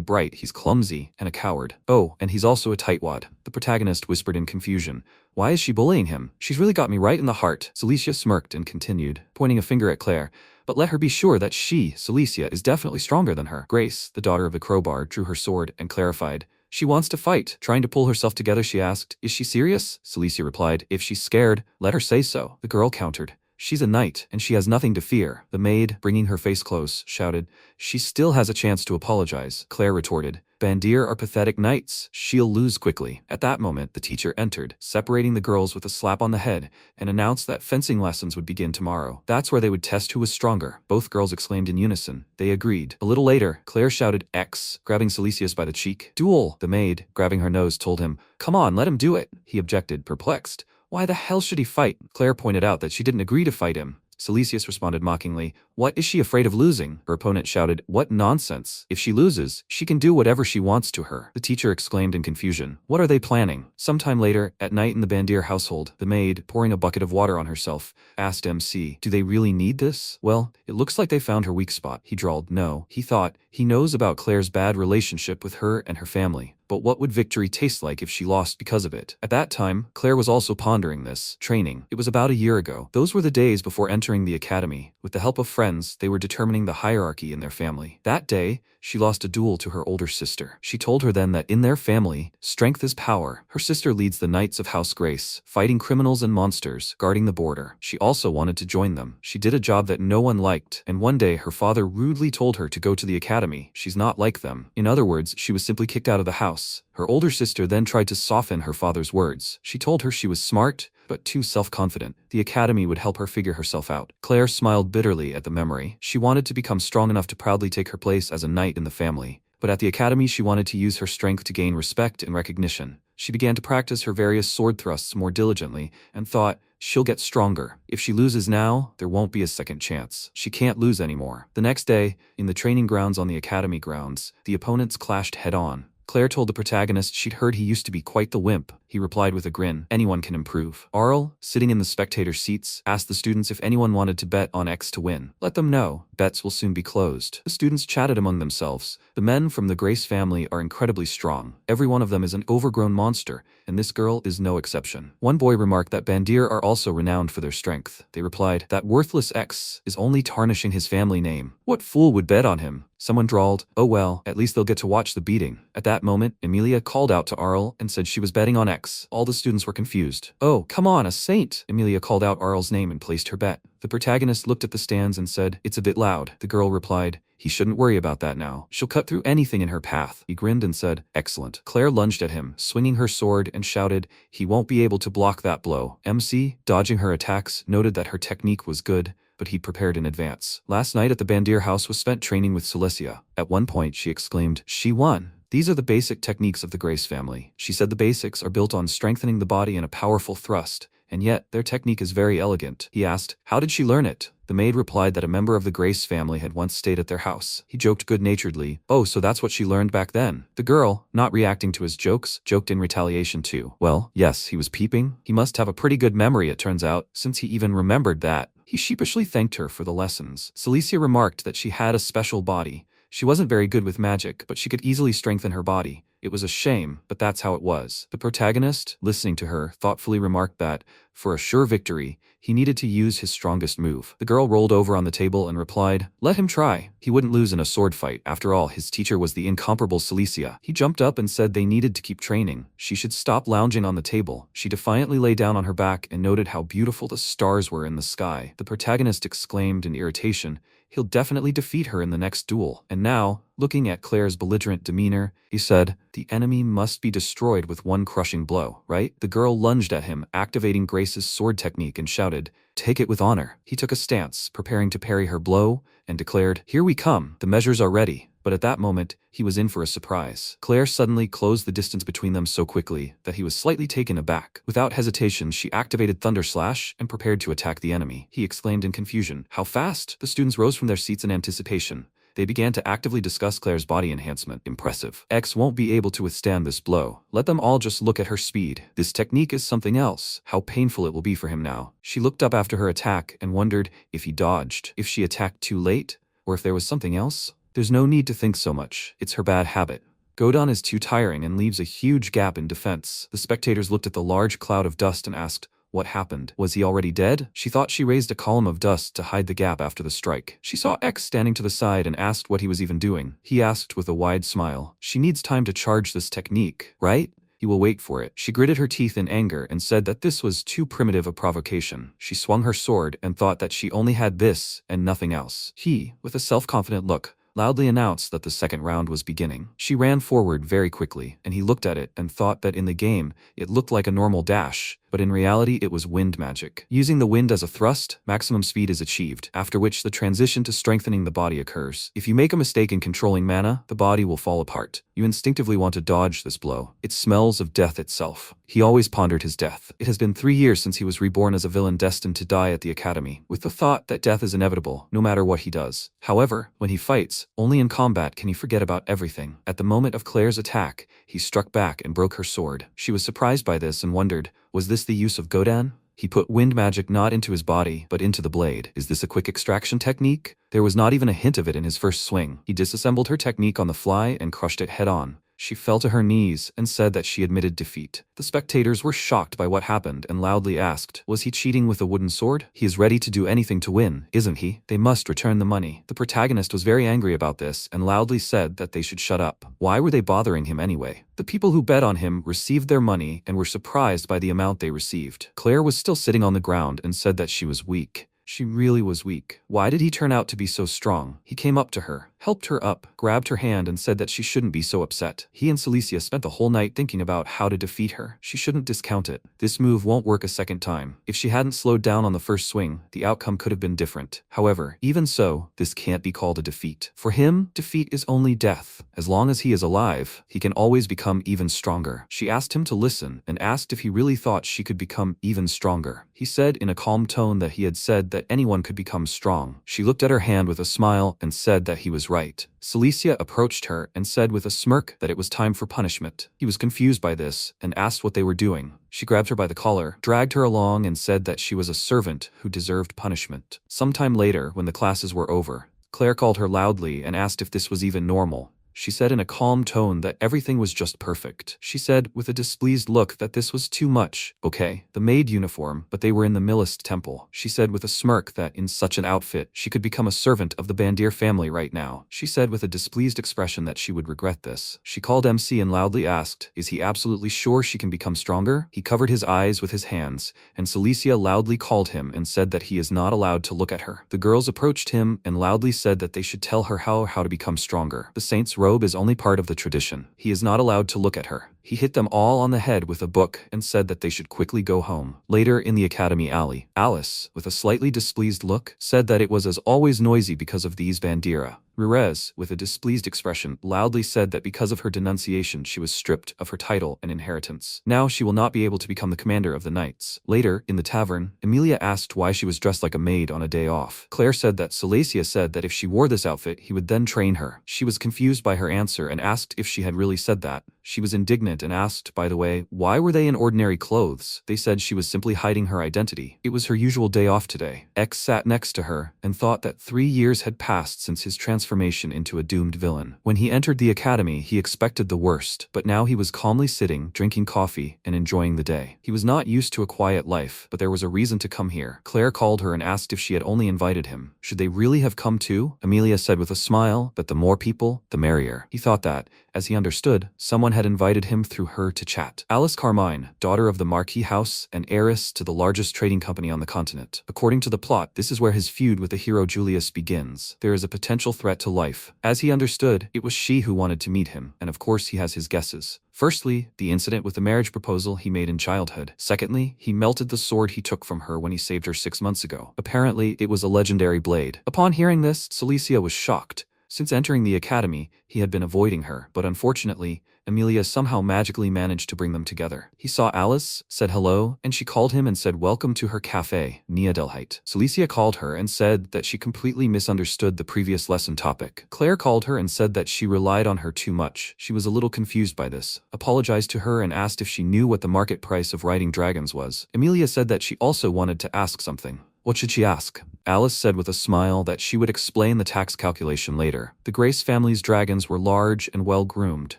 bright, he's clumsy and a coward. Oh, and he's also a tightwad. The protagonist whispered in confusion. Why is she bullying him? She's really got me right in the heart. Cilicia smirked and continued, pointing a finger at Claire. But let her be sure that she, Cilicia, is definitely stronger than her. Grace, the daughter of the crowbar, drew her sword and clarified. She wants to fight. Trying to pull herself together, she asked, "Is she serious?" Cilicia replied, "If she's scared, let her say so." The girl countered. "She's a knight, and she has nothing to fear." The maid, bringing her face close, shouted, "She still has a chance to apologize." Claire retorted, "Bandir are pathetic knights. She'll lose quickly." At that moment, the teacher entered, separating the girls with a slap on the head, and announced that fencing lessons would begin tomorrow. That's where they would test who was stronger. Both girls exclaimed in unison. They agreed. A little later, Claire shouted, "X," grabbing Cilicius by the cheek. "Duel!" The maid, grabbing her nose, told him, "Come on, let him do it." He objected, perplexed. Why the hell should he fight? Claire pointed out that she didn't agree to fight him. Cilicius responded mockingly, "What, is she afraid of losing?" Her opponent shouted, "What nonsense. If she loses, she can do whatever she wants to her." The teacher exclaimed in confusion, "What are they planning?" Sometime later, at night in the Bandir household, the maid, pouring a bucket of water on herself, asked MC, "Do they really need this?" "Well, it looks like they found her weak spot." He drawled, "No." He thought, he knows about Claire's bad relationship with her and her family. But what would victory taste like if she lost because of it? At that time, Claire was also pondering this. Training. It was about a year ago. Those were the days before entering the academy. With the help of friends, they were determining the hierarchy in their family. That day, she lost a duel to her older sister. She told her then that in their family, strength is power. Her sister leads the Knights of House Grace, fighting criminals and monsters, guarding the border. She also wanted to join them. She did a job that no one liked, and one day her father rudely told her to go to the academy. She's not like them. In other words, she was simply kicked out of the house. Her older sister then tried to soften her father's words. She told her she was smart, but too self-confident. The academy would help her figure herself out. Claire smiled bitterly at the memory. She wanted to become strong enough to proudly take her place as a knight in the family. But at the academy, she wanted to use her strength to gain respect and recognition. She began to practice her various sword thrusts more diligently and thought, she'll get stronger. If she loses now, there won't be a second chance. She can't lose anymore. The next day, in the training grounds on the academy grounds, the opponents clashed head-on. Claire told the protagonist she'd heard he used to be quite the wimp. He replied with a grin, "Anyone can improve." Arl, sitting in the spectator seats, asked the students if anyone wanted to bet on X to win. "Let them know. Bets will soon be closed." The students chatted among themselves. The men from the Grace family are incredibly strong. Every one of them is an overgrown monster, and this girl is no exception. One boy remarked that Bandir are also renowned for their strength. They replied, "That worthless X is only tarnishing his family name. What fool would bet on him?" Someone drawled, "Oh well, at least they'll get to watch the beating." At that moment, Emilia called out to Arl and said she was betting on X. All the students were confused. "Oh, come on, a saint!" Emilia called out Arl's name and placed her bet. The protagonist looked at the stands and said, "It's a bit loud." The girl replied, "He shouldn't worry about that now. She'll cut through anything in her path." He grinned and said, "Excellent." Claire lunged at him, swinging her sword, and shouted, "He won't be able to block that blow." MC, dodging her attacks, noted that her technique was good, but he'd prepared in advance. Last night at the Bandir house was spent training with Cilicia. At one point, she exclaimed, "She won." These are the basic techniques of the Grace family. She said the basics are built on strengthening the body and a powerful thrust, and yet their technique is very elegant. He asked, "How did she learn it?" The maid replied that a member of the Grace family had once stayed at their house. He joked good-naturedly, "Oh, so that's what she learned back then." The girl, not reacting to his jokes, joked in retaliation too. Well, yes, he was peeping. He must have a pretty good memory, it turns out, since he even remembered that. He sheepishly thanked her for the lessons. Cilicia remarked that she had a special body. She wasn't very good with magic, but she could easily strengthen her body. It was a shame, but that's how it was. The protagonist, listening to her, thoughtfully remarked that, for a sure victory, he needed to use his strongest move. The girl rolled over on the table and replied, "Let him try. He wouldn't lose in a sword fight. After all, his teacher was the incomparable Cilicia." He jumped up and said they needed to keep training. She should stop lounging on the table. She defiantly lay down on her back and noted how beautiful the stars were in the sky. The protagonist exclaimed in irritation, "He'll definitely defeat her in the next duel." And now, looking at Claire's belligerent demeanor, he said, "The enemy must be destroyed with one crushing blow, right?" The girl lunged at him, activating Grace's sword technique, and shouted, "Take it with honor." He took a stance, preparing to parry her blow, and declared, "Here we come. The measures are ready." But at that moment, he was in for a surprise. Claire suddenly closed the distance between them so quickly that he was slightly taken aback. Without hesitation, she activated Thunder Slash and prepared to attack the enemy. He exclaimed in confusion, "How fast?" The students rose from their seats in anticipation. They began to actively discuss Claire's body enhancement. "Impressive. X won't be able to withstand this blow. Let them all just look at her speed. This technique is something else. How painful it will be for him now." She looked up after her attack and wondered if he dodged, if she attacked too late, or if there was something else. There's no need to think so much. It's her bad habit. Godon is too tiring and leaves a huge gap in defense. The spectators looked at the large cloud of dust and asked, what happened? Was he already dead? She thought she raised a column of dust to hide the gap after the strike. She saw X standing to the side and asked what he was even doing. He asked with a wide smile, "She needs time to charge this technique, right? He will wait for it." She gritted her teeth in anger and said that this was too primitive a provocation. She swung her sword and thought that she only had this and nothing else. He, with a self-confident look, loudly announced that the second round was beginning. She ran forward very quickly, and he looked at it and thought that in the game, it looked like a normal dash, but in reality it was wind magic. Using the wind as a thrust, maximum speed is achieved, after which the transition to strengthening the body occurs. If you make a mistake in controlling mana, the body will fall apart. You instinctively want to dodge this blow. It smells of death itself. He always pondered his death. It has been 3 years since he was reborn as a villain destined to die at the academy, with the thought that death is inevitable, no matter what he does. However, when he fights, only in combat can he forget about everything. At the moment of Claire's attack, he struck back and broke her sword. She was surprised by this and wondered, was this the use of Godan? He put wind magic not into his body, but into the blade. Is this a quick extraction technique? There was not even a hint of it in his first swing. He disassembled her technique on the fly and crushed it head-on. She fell to her knees and said that she admitted defeat. The spectators were shocked by what happened and loudly asked, was he cheating with a wooden sword? He is ready to do anything to win, isn't he? They must return the money. The protagonist was very angry about this and loudly said that they should shut up. Why were they bothering him anyway? The people who bet on him received their money and were surprised by the amount they received. Claire was still sitting on the ground and said that she was weak. She really was weak. Why did he turn out to be so strong? He came up to her, helped her up, grabbed her hand and said that she shouldn't be so upset. He and Cilicia spent the whole night thinking about how to defeat her. She shouldn't discount it. This move won't work a second time. If she hadn't slowed down on the first swing, the outcome could have been different. However, even so, this can't be called a defeat. For him, defeat is only death. As long as he is alive, he can always become even stronger. She asked him to listen and asked if he really thought she could become even stronger. He said in a calm tone that he had said that anyone could become strong. She looked at her hand with a smile and said that he was right. Cilicia approached her and said with a smirk that it was time for punishment. He was confused by this and asked what they were doing. She grabbed her by the collar, dragged her along and said that she was a servant who deserved punishment. Sometime later, when the classes were over, Claire called her loudly and asked if this was even normal. She said in a calm tone that everything was just perfect. She said with a displeased look that this was too much. Okay, the maid uniform, but they were in the Millist temple. She said with a smirk that in such an outfit, she could become a servant of the Bandir family right now. She said with a displeased expression that she would regret this. She called MC and loudly asked, is he absolutely sure she can become stronger? He covered his eyes with his hands, and Cilicia loudly called him and said that he is not allowed to look at her. The girls approached him and loudly said that they should tell her how to become stronger. The saint's robe is only part of the tradition. He is not allowed to look at her. He hit them all on the head with a book and said that they should quickly go home. Later in the academy alley, Alice, with a slightly displeased look, said that it was as always noisy because of these Bandira. Rerez, with a displeased expression, loudly said that because of her denunciation she was stripped of her title and inheritance. Now she will not be able to become the commander of the knights. Later, in the tavern, Emilia asked why she was dressed like a maid on a day off. Claire said that Cilicia said that if she wore this outfit he would then train her. She was confused by her answer and asked if she had really said that. She was indignant and asked, by the way, why were they in ordinary clothes? They said she was simply hiding her identity. It was her usual day off today. X sat next to her and thought that 3 years had passed since his transformation into a doomed villain. When he entered the academy, he expected the worst, but now he was calmly sitting, drinking coffee, and enjoying the day. He was not used to a quiet life, but there was a reason to come here. Claire called her and asked if she had only invited him. Should they really have come too? Amelia said with a smile that the more people, the merrier. He thought that, as he understood, someone had invited him through her to chat. Alice Carmine, daughter of the Marquis house and heiress to the largest trading company on the continent. According to the plot, this is where his feud with the hero Julius begins. There is a potential threat to life. As he understood, it was she who wanted to meet him, and of course he has his guesses. Firstly, the incident with the marriage proposal he made in childhood. Secondly, he melted the sword he took from her when he saved her 6 months ago. Apparently, it was a legendary blade. Upon hearing this, Celicia was shocked. Since entering the academy, he had been avoiding her, but unfortunately, Amelia somehow magically managed to bring them together. He saw Alice, said hello, and she called him and said welcome to her cafe, Nia Delhite. Celicia called her and said that she completely misunderstood the previous lesson topic. Claire called her and said that she relied on her too much. She was a little confused by this, apologized to her and asked if she knew what the market price of riding dragons was. Amelia said that she also wanted to ask something. What should she ask? Alice said with a smile that she would explain the tax calculation later. The Grace family's dragons were large and well-groomed.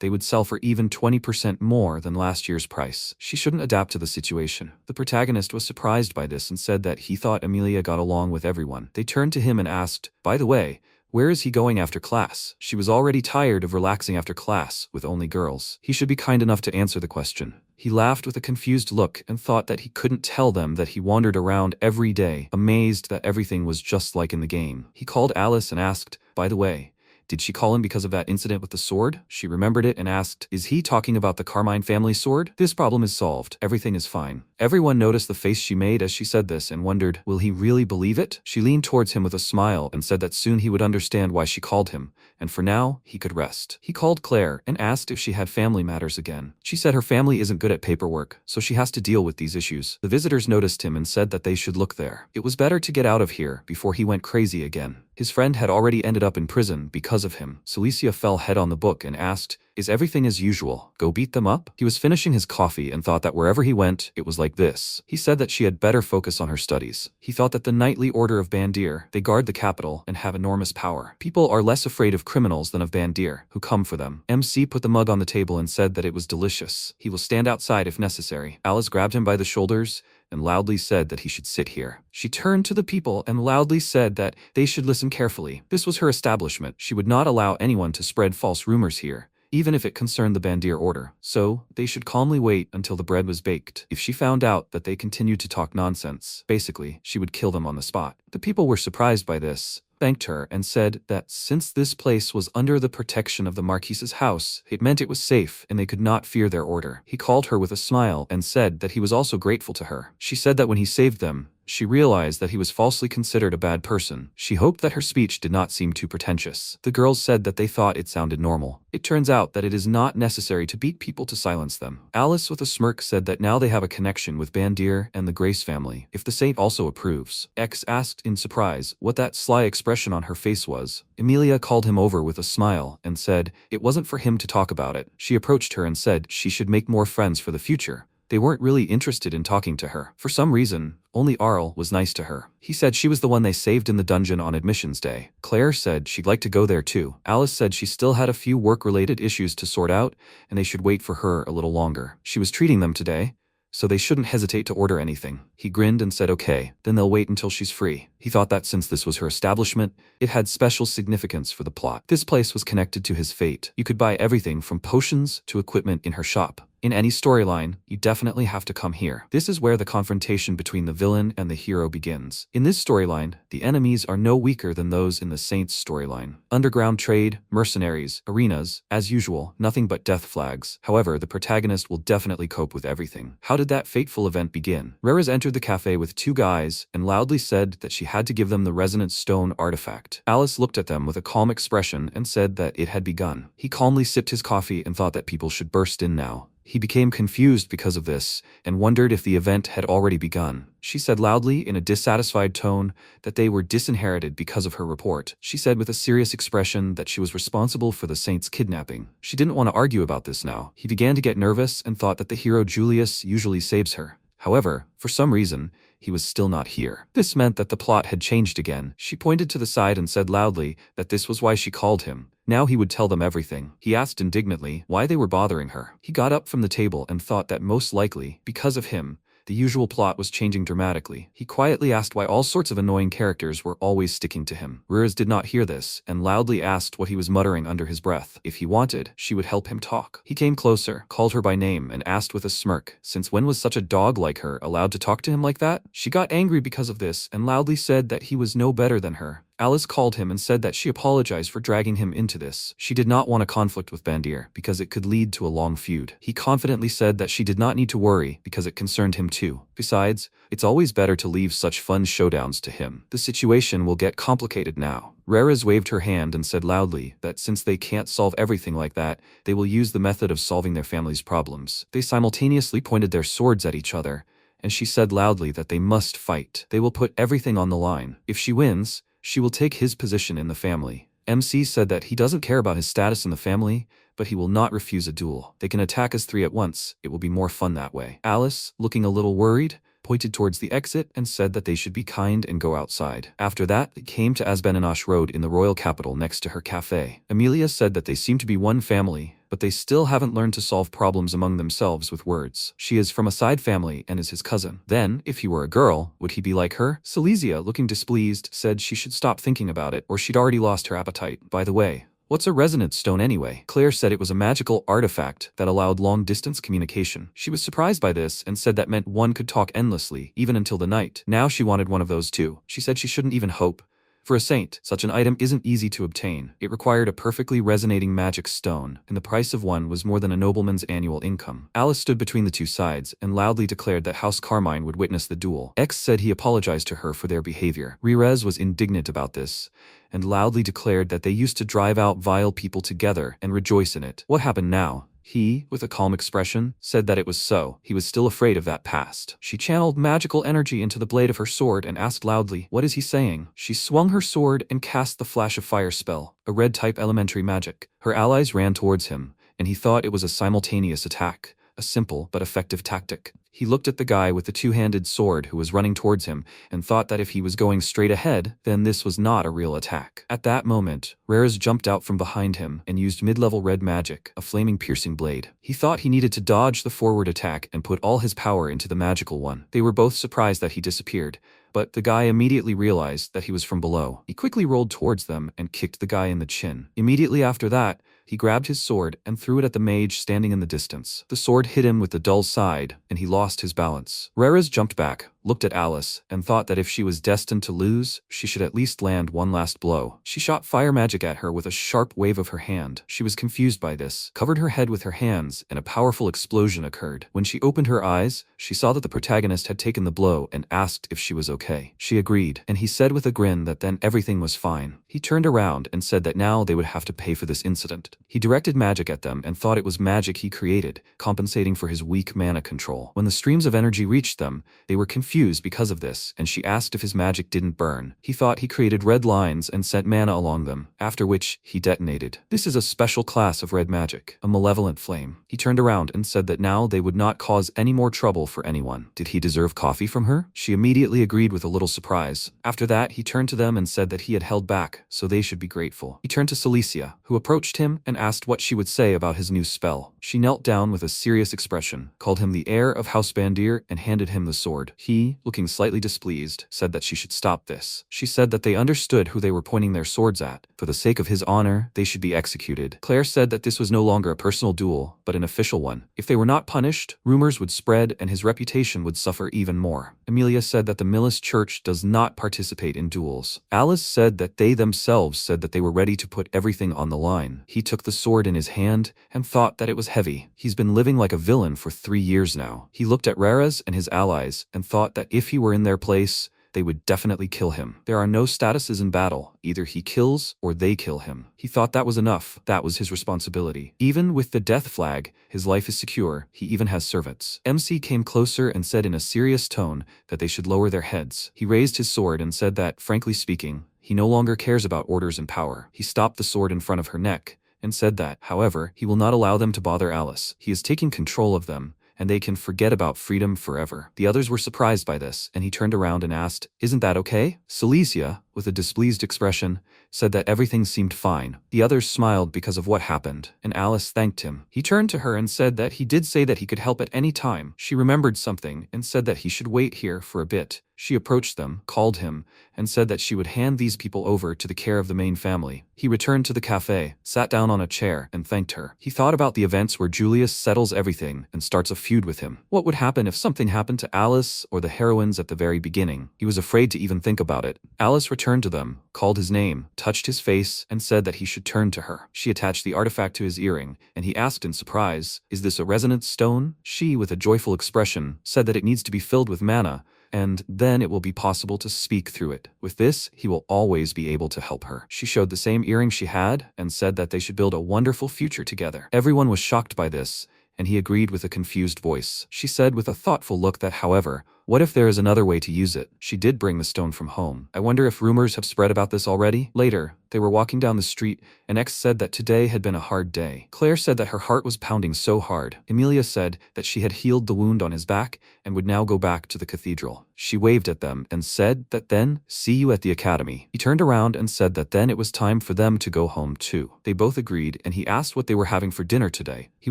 They would sell for even 20% more than last year's price. She shouldn't adapt to the situation. The protagonist was surprised by this and said that he thought Amelia got along with everyone. They turned to him and asked, by the way, where is he going after class? She was already tired of relaxing after class with only girls. He should be kind enough to answer the question. He laughed with a confused look and thought that he couldn't tell them that he wandered around every day, amazed that everything was just like in the game. He called Alice and asked, by the way, did she call him because of that incident with the sword? She remembered it and asked, is he talking about the Carmine family sword? This problem is solved. Everything is fine. Everyone noticed the face she made as she said this and wondered, will he really believe it? She leaned towards him with a smile and said that soon he would understand why she called him, and for now, he could rest. He called Claire and asked if she had family matters again. She said her family isn't good at paperwork, so she has to deal with these issues. The visitors noticed him and said that they should look there. It was better to get out of here before he went crazy again. His friend had already ended up in prison because of him. Celicia fell head on the book and asked, is everything as usual? Go beat them up? He was finishing his coffee and thought that wherever he went, it was like this. He said that she had better focus on her studies. He thought that the knightly order of Bandir, they guard the capital and have enormous power. People are less afraid of criminals than of Bandir, who come for them. MC put the mug on the table and said that it was delicious. He will stand outside if necessary. Alice grabbed him by the shoulders and loudly said that he should sit here. She turned to the people and loudly said that they should listen carefully. This was her establishment. She would not allow anyone to spread false rumors here, even if it concerned the Bandir order. So, they should calmly wait until the bread was baked. If she found out that they continued to talk nonsense, basically, she would kill them on the spot. The people were surprised by this, thanked her, and said that since this place was under the protection of the Marquise's house, it meant it was safe and they could not fear their order. He called her with a smile and said that he was also grateful to her. She said that when he saved them, she realized that he was falsely considered a bad person. She hoped that her speech did not seem too pretentious. The girls said that they thought it sounded normal. It turns out that it is not necessary to beat people to silence them. Alice with a smirk said that now they have a connection with Bandir and the Grace family, if the saint also approves. X asked in surprise what that sly expression on her face was. Amelia called him over with a smile and said it wasn't for him to talk about it. She approached her and said she should make more friends for the future. They weren't really interested in talking to her. For some reason, only Arl was nice to her. He said she was the one they saved in the dungeon on admissions day. Claire said she'd like to go there too. Alice said she still had a few work-related issues to sort out, and they should wait for her a little longer. She was treating them today, so they shouldn't hesitate to order anything. He grinned and said okay, then they'll wait until she's free. He thought that since this was her establishment, it had special significance for the plot. This place was connected to his fate. You could buy everything from potions to equipment in her shop. In any storyline, you definitely have to come here. This is where the confrontation between the villain and the hero begins. In this storyline, the enemies are no weaker than those in the Saints storyline. Underground trade, mercenaries, arenas, as usual, nothing but death flags. However, the protagonist will definitely cope with everything. How did that fateful event begin? Reres entered the cafe with 2 guys and loudly said that she had to give them the resonant stone artifact. Alice looked at them with a calm expression and said that it had begun. He calmly sipped his coffee and thought that people should burst in now. He became confused because of this and wondered if the event had already begun. She said loudly in a dissatisfied tone that they were disinherited because of her report. She said with a serious expression that she was responsible for the saint's kidnapping. She didn't want to argue about this now. He began to get nervous and thought that the hero Julius usually saves her. However, for some reason, he was still not here. This meant that the plot had changed again. She pointed to the side and said loudly that this was why she called him. Now he would tell them everything. He asked indignantly why they were bothering her. He got up from the table and thought that most likely, because of him, the usual plot was changing dramatically. He quietly asked why all sorts of annoying characters were always sticking to him. Rurs did not hear this and loudly asked what he was muttering under his breath. If he wanted, she would help him talk. He came closer, called her by name, and asked with a smirk, since when was such a dog like her allowed to talk to him like that? She got angry because of this and loudly said that he was no better than her. Alice called him and said that she apologized for dragging him into this. She did not want a conflict with Bandir because it could lead to a long feud. He confidently said that she did not need to worry because it concerned him too. Besides, it's always better to leave such fun showdowns to him. The situation will get complicated now. Reres waved her hand and said loudly that since they can't solve everything like that, they will use the method of solving their family's problems. They simultaneously pointed their swords at each other, and she said loudly that they must fight. They will put everything on the line. If she wins, she will take his position in the family. MC said that he doesn't care about his status in the family, but he will not refuse a duel. They can attack as three at once. It will be more fun that way. Alice, looking a little worried, pointed towards the exit and said that they should be kind and go outside. After that, they came to Asbeninash Road in the royal capital next to her cafe. Amelia said that they seem to be one family, but they still haven't learned to solve problems among themselves with words. She is from a side family and is his cousin. Then, if he were a girl, would he be like her? Silesia, looking displeased, said she should stop thinking about it or she'd already lost her appetite. By the way, what's a resonance stone anyway? Claire said it was a magical artifact that allowed long-distance communication. She was surprised by this and said that meant one could talk endlessly, even until the night. Now she wanted one of those too. She said she shouldn't even hope. For a saint, such an item isn't easy to obtain. It required a perfectly resonating magic stone, and the price of one was more than a nobleman's annual income. Alice stood between the two sides and loudly declared that House Carmine would witness the duel. X said he apologized to her for their behavior. Rires was indignant about this and loudly declared that they used to drive out vile people together and rejoice in it. What happened now? He, with a calm expression, said that it was so. He was still afraid of that past. She channeled magical energy into the blade of her sword and asked loudly, "What is he saying?" She swung her sword and cast the Flash of Fire spell, a red-type elementary magic. Her allies ran towards him, and he thought it was a simultaneous attack, a simple but effective tactic. He looked at the guy with the two-handed sword who was running towards him and thought that if he was going straight ahead, then this was not a real attack. At that moment, Rares jumped out from behind him and used mid-level red magic, a flaming piercing blade. He thought he needed to dodge the forward attack and put all his power into the magical one. They were both surprised that he disappeared, but the guy immediately realized that he was from below. He quickly rolled towards them and kicked the guy in the chin. Immediately after that, he grabbed his sword and threw it at the mage standing in the distance. The sword hit him with the dull side, and he lost his balance. Rares jumped back, looked at Alice, and thought that if she was destined to lose, she should at least land one last blow. She shot fire magic at her with a sharp wave of her hand. She was confused by this, covered her head with her hands, and a powerful explosion occurred. When she opened her eyes, she saw that the protagonist had taken the blow and asked if she was okay. She agreed, and he said with a grin that then everything was fine. He turned around and said that now they would have to pay for this incident. He directed magic at them and thought it was magic he created, compensating for his weak mana control. When the streams of energy reached them, they were confused because of this, and she asked if his magic didn't burn. He thought he created red lines and sent mana along them, after which he detonated. This is a special class of red magic, a malevolent flame. He turned around and said that now they would not cause any more trouble for anyone. Did he deserve coffee from her? She immediately agreed with a little surprise. After that, he turned to them and said that he had held back, so they should be grateful. He turned to Silesia, who approached him and asked what she would say about his new spell. She knelt down with a serious expression, called him the heir of House Bandir, and handed him the sword. He, looking slightly displeased, said that she should stop this. She said that they understood who they were pointing their swords at. For the sake of his honor, they should be executed. Claire said that this was no longer a personal duel, but an official one. If they were not punished, rumors would spread and his reputation would suffer even more. Amelia said that the Millis Church does not participate in duels. Alice said that they themselves said that they were ready to put everything on the line. He took the sword in his hand and thought that it was heavy. He's been living like a villain for 3 years now. He looked at Rares and his allies and thought that if he were in their place, they would definitely kill him. There are no statuses in battle. Either he kills or they kill him. He thought that was enough. That was his responsibility. Even with the death flag, his life is secure. He even has servants. MC came closer and said in a serious tone that they should lower their heads. He raised his sword and said that, frankly speaking, he no longer cares about orders and power. He stopped the sword in front of her neck and said that, however, he will not allow them to bother Alice. He is taking control of them, and they can forget about freedom forever. The others were surprised by this, and he turned around and asked, "Isn't that okay?" Celicia, with a displeased expression, said that everything seemed fine. The others smiled because of what happened, and Alice thanked him. He turned to her and said that he did say that he could help at any time. She remembered something and said that he should wait here for a bit. She approached them, called him, and said that she would hand these people over to the care of the main family. He returned to the cafe, sat down on a chair, and thanked her. He thought about the events where Julius settles everything and starts a feud with him. What would happen if something happened to Alice or the heroines at the very beginning? He was afraid to even think about it. Alice returned to them, called his name, touched his face, and said that he should turn to her. She attached the artifact to his earring, and he asked in surprise, "Is this a resonance stone?" She, with a joyful expression, said that it needs to be filled with mana, and then it will be possible to speak through it. With this, he will always be able to help her. She showed the same earring she had and said that they should build a wonderful future together. Everyone was shocked by this, and he agreed with a confused voice. She said with a thoughtful look that, however, what if there is another way to use it? She did bring the stone from home. I wonder if rumors have spread about this already? Later, they were walking down the street, and X said that today had been a hard day. Claire said that her heart was pounding so hard. Emilia said that she had healed the wound on his back and would now go back to the cathedral. She waved at them and said that then, see you at the academy. He turned around and said that then it was time for them to go home too. They both agreed, and he asked what they were having for dinner today. He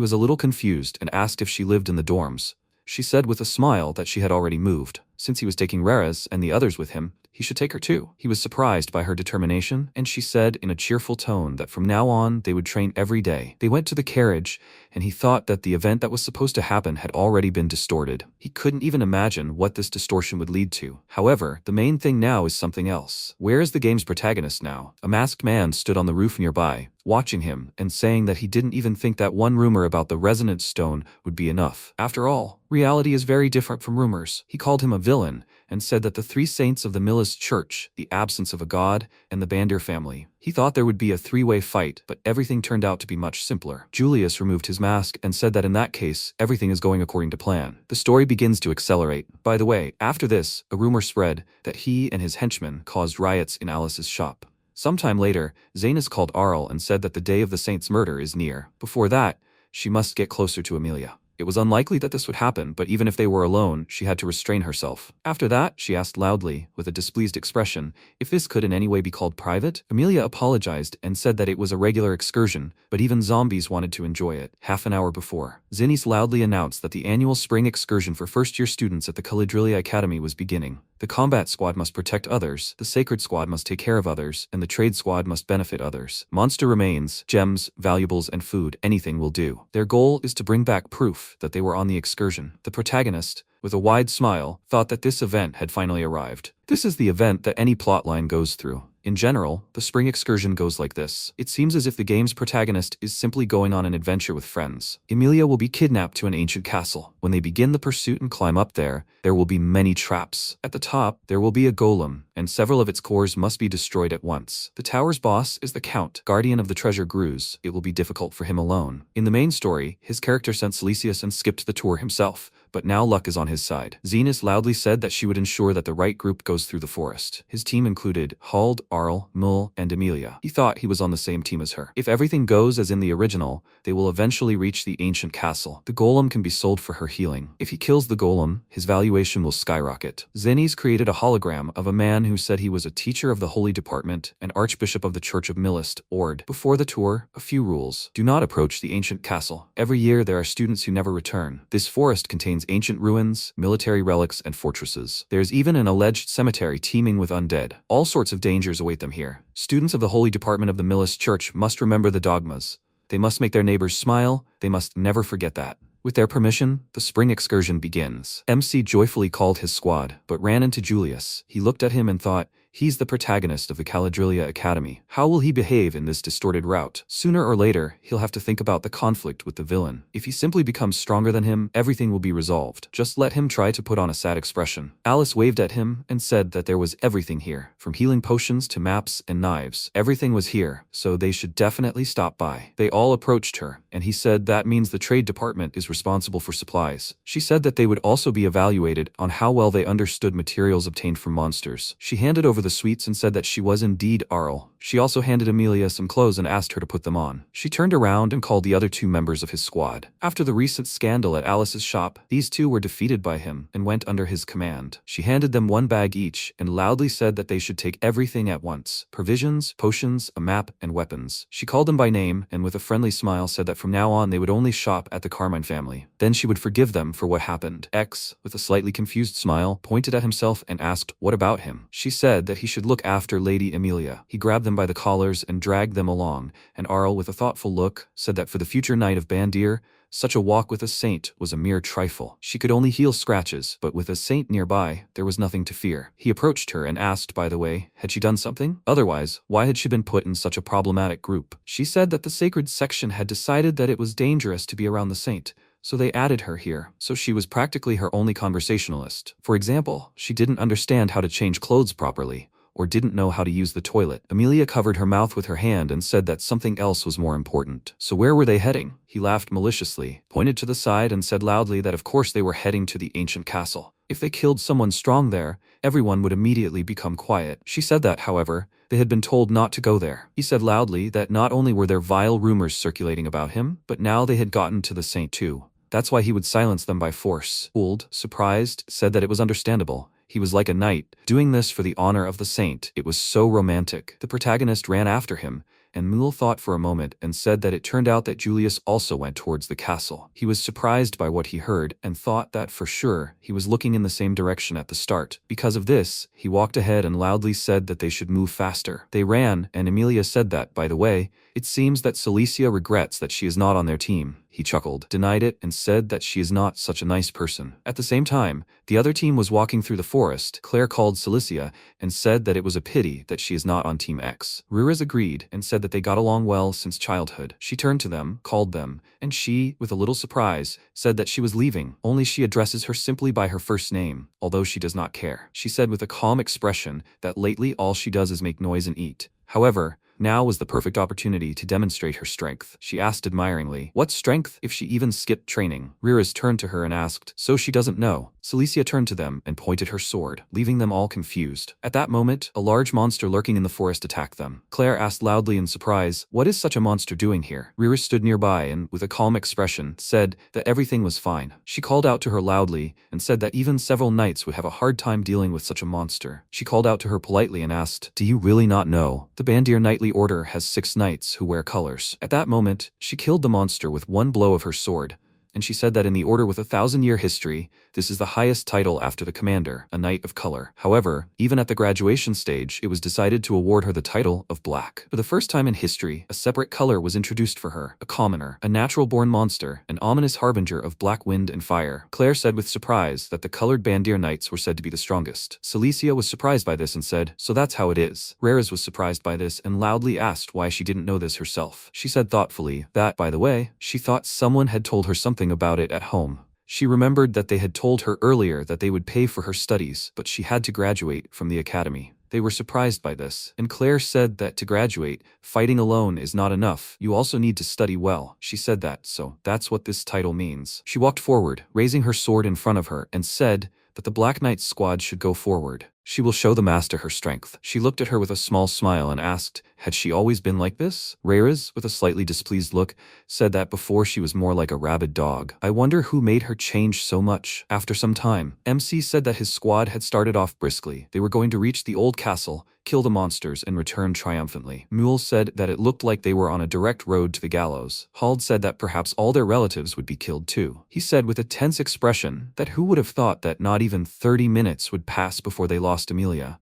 was a little confused and asked if she lived in the dorms. She said with a smile that she had already moved. Since he was taking Rares and the others with him, he should take her too. He was surprised by her determination, and she said in a cheerful tone that from now on they would train every day. They went to the carriage, and he thought that the event that was supposed to happen had already been distorted. He couldn't even imagine what this distortion would lead to. However, the main thing now is something else. Where is the game's protagonist now? A masked man stood on the roof nearby, watching him, and saying that he didn't even think that one rumor about the resonance stone would be enough. After all, reality is very different from rumors. He called him a villain, and said that the three saints of the Millist Church, the absence of a god, and the Bandir family. He thought there would be a three-way fight, but everything turned out to be much simpler. Julius removed his mask and said that in that case, everything is going according to plan. The story begins to accelerate. By the way, after this, a rumor spread that he and his henchmen caused riots in Alice's shop. Sometime later, Zanus called Arl and said that the day of the saint's murder is near. Before that, she must get closer to Emilia. It was unlikely that this would happen, but even if they were alone, she had to restrain herself. After that, she asked loudly, with a displeased expression, if this could in any way be called private. Emilia apologized and said that it was a regular excursion, but even zombies wanted to enjoy it. Half an hour before, Zinnis loudly announced that the annual spring excursion for first-year students at the Caladrilia Academy was beginning. The combat squad must protect others, the sacred squad must take care of others, and the trade squad must benefit others. Monster remains, gems, valuables, and food, anything will do. Their goal is to bring back proof that they were on the excursion. The protagonist, with a wide smile, thought that this event had finally arrived. This is the event that any plotline goes through. In general, the spring excursion goes like this. It seems as if the game's protagonist is simply going on an adventure with friends. Emilia will be kidnapped to an ancient castle. When they begin the pursuit and climb up there will be many traps. At the top, there will be a golem, and several of its cores must be destroyed at once. The tower's boss is the Count, guardian of the treasure Gruz. It will be difficult for him alone. In the main story, his character sent Silesius and skipped the tour himself, but now luck is on his side. Zenus loudly said that she would ensure that the right group goes through the forest. His team included Hald, Arl, Mull, and Emilia. He thought he was on the same team as her. If everything goes as in the original, they will eventually reach the ancient castle. The golem can be sold for her healing. If he kills the golem, his valuation will skyrocket. Zenis created a hologram of a man who said he was a teacher of the Holy Department and Archbishop of the Church of Millist, Ord. Before the tour, a few rules. Do not approach the ancient castle. Every year there are students who never return. This forest contains ancient ruins, military relics, and fortresses. There's even an alleged cemetery teeming with undead. All sorts of dangers await them here. Students of the Holy Department of the Millist Church must remember the dogmas. They must make their neighbors smile. They must never forget that. With their permission, the spring excursion begins. MC joyfully called his squad, but ran into Julius. He looked at him and thought He's the protagonist of the Caladrilia Academy. How will he behave in this distorted route? Sooner or later, he'll have to think about the conflict with the villain. If he simply becomes stronger than him, everything will be resolved. Just let him try to put on a sad expression. Alice waved at him and said that there was everything here, from healing potions to maps and knives. Everything was here, so they should definitely stop by. They all approached her, and he said that means the trade department is responsible for supplies. She said that they would also be evaluated on how well they understood materials obtained from monsters. She handed over the sweets and said that she was indeed Arl. She also handed Amelia some clothes and asked her to put them on. She turned around and called the other two members of his squad. After the recent scandal at Alice's shop, these two were defeated by him and went under his command. She handed them one bag each and loudly said that they should take everything at once: provisions, potions, a map, and weapons. She called them by name and with a friendly smile said that from now on they would only shop at the Carmine family. Then she would forgive them for what happened. X, with a slightly confused smile, pointed at himself and asked, "What about him?" She said that he should look after Lady Amelia. He grabbed them by the collars and dragged them along, and Arl, with a thoughtful look, said that for the future knight of Bandir, such a walk with a saint was a mere trifle. She could only heal scratches, but with a saint nearby, there was nothing to fear. He approached her and asked, by the way, had she done something? Otherwise, why had she been put in such a problematic group? She said that the sacred section had decided that it was dangerous to be around the saint, so they added her here, so she was practically her only conversationalist. For example, she didn't understand how to change clothes properly, or didn't know how to use the toilet. Amelia covered her mouth with her hand and said that something else was more important. So where were they heading? He laughed maliciously, pointed to the side and said loudly that of course they were heading to the ancient castle. If they killed someone strong there, everyone would immediately become quiet. She said that, however, they had been told not to go there. He said loudly that not only were there vile rumors circulating about him, but now they had gotten to the saint too. That's why he would silence them by force. Old, surprised, said that it was understandable. He was like a knight, doing this for the honor of the saint. It was so romantic. The protagonist ran after him, and Mule thought for a moment and said that it turned out that Julius also went towards the castle. He was surprised by what he heard and thought that for sure he was looking in the same direction at the start. Because of this, he walked ahead and loudly said that they should move faster. They ran, and Amelia said that, by the way, it seems that Celicia regrets that she is not on their team. He chuckled, denied it, and said that she is not such a nice person. At the same time, the other team was walking through the forest. Claire called Celicia and said that it was a pity that she is not on Team X. Riraz agreed and said that they got along well since childhood. She turned to them, called them, and she, with a little surprise, said that she was leaving, only she addresses her simply by her first name, although she does not care. She said with a calm expression that lately all she does is make noise and eat. However, now was the perfect opportunity to demonstrate her strength. She asked admiringly, "What strength if she even skipped training?" Riraz turned to her and asked, "So she doesn't know?" Celicia turned to them and pointed her sword, leaving them all confused. At that moment, a large monster lurking in the forest attacked them. Claire asked loudly in surprise, "What is such a monster doing here?" Riraz stood nearby and, with a calm expression, said that everything was fine. She called out to her loudly and said that even several knights would have a hard time dealing with such a monster. She called out to her politely and asked, "Do you really not know? The Bandir Knightly Order has 6 knights who wear colors." At that moment, she killed the monster with one blow of her sword, and she said that in the order with a 1,000-year history, this is the highest title after the commander, a knight of color. However, even at the graduation stage, it was decided to award her the title of Black. For the first time in history, a separate color was introduced for her, a commoner, a natural-born monster, an ominous harbinger of black wind and fire. Claire said with surprise that the colored Bandir knights were said to be the strongest. Celicia was surprised by this and said, "So that's how it is." Riraz was surprised by this and loudly asked why she didn't know this herself. She said thoughtfully that, by the way, she thought someone had told her something about it at home. She remembered that they had told her earlier that they would pay for her studies, but she had to graduate from the academy. They were surprised by this, and Claire said that to graduate, fighting alone is not enough. You also need to study well. She said that, so that's what this title means. She walked forward, raising her sword in front of her, and said that the Black Knight squad should go forward. She will show the master her strength. She looked at her with a small smile and asked, had she always been like this? Riraz, with a slightly displeased look, said that before she was more like a rabid dog. I wonder who made her change so much. After some time, MC said that his squad had started off briskly. They were going to reach the old castle, kill the monsters, and return triumphantly. Mule said that it looked like they were on a direct road to the gallows. Hald said that perhaps all their relatives would be killed too. He said with a tense expression that who would have thought that not even 30 minutes would pass before they lost Amelia.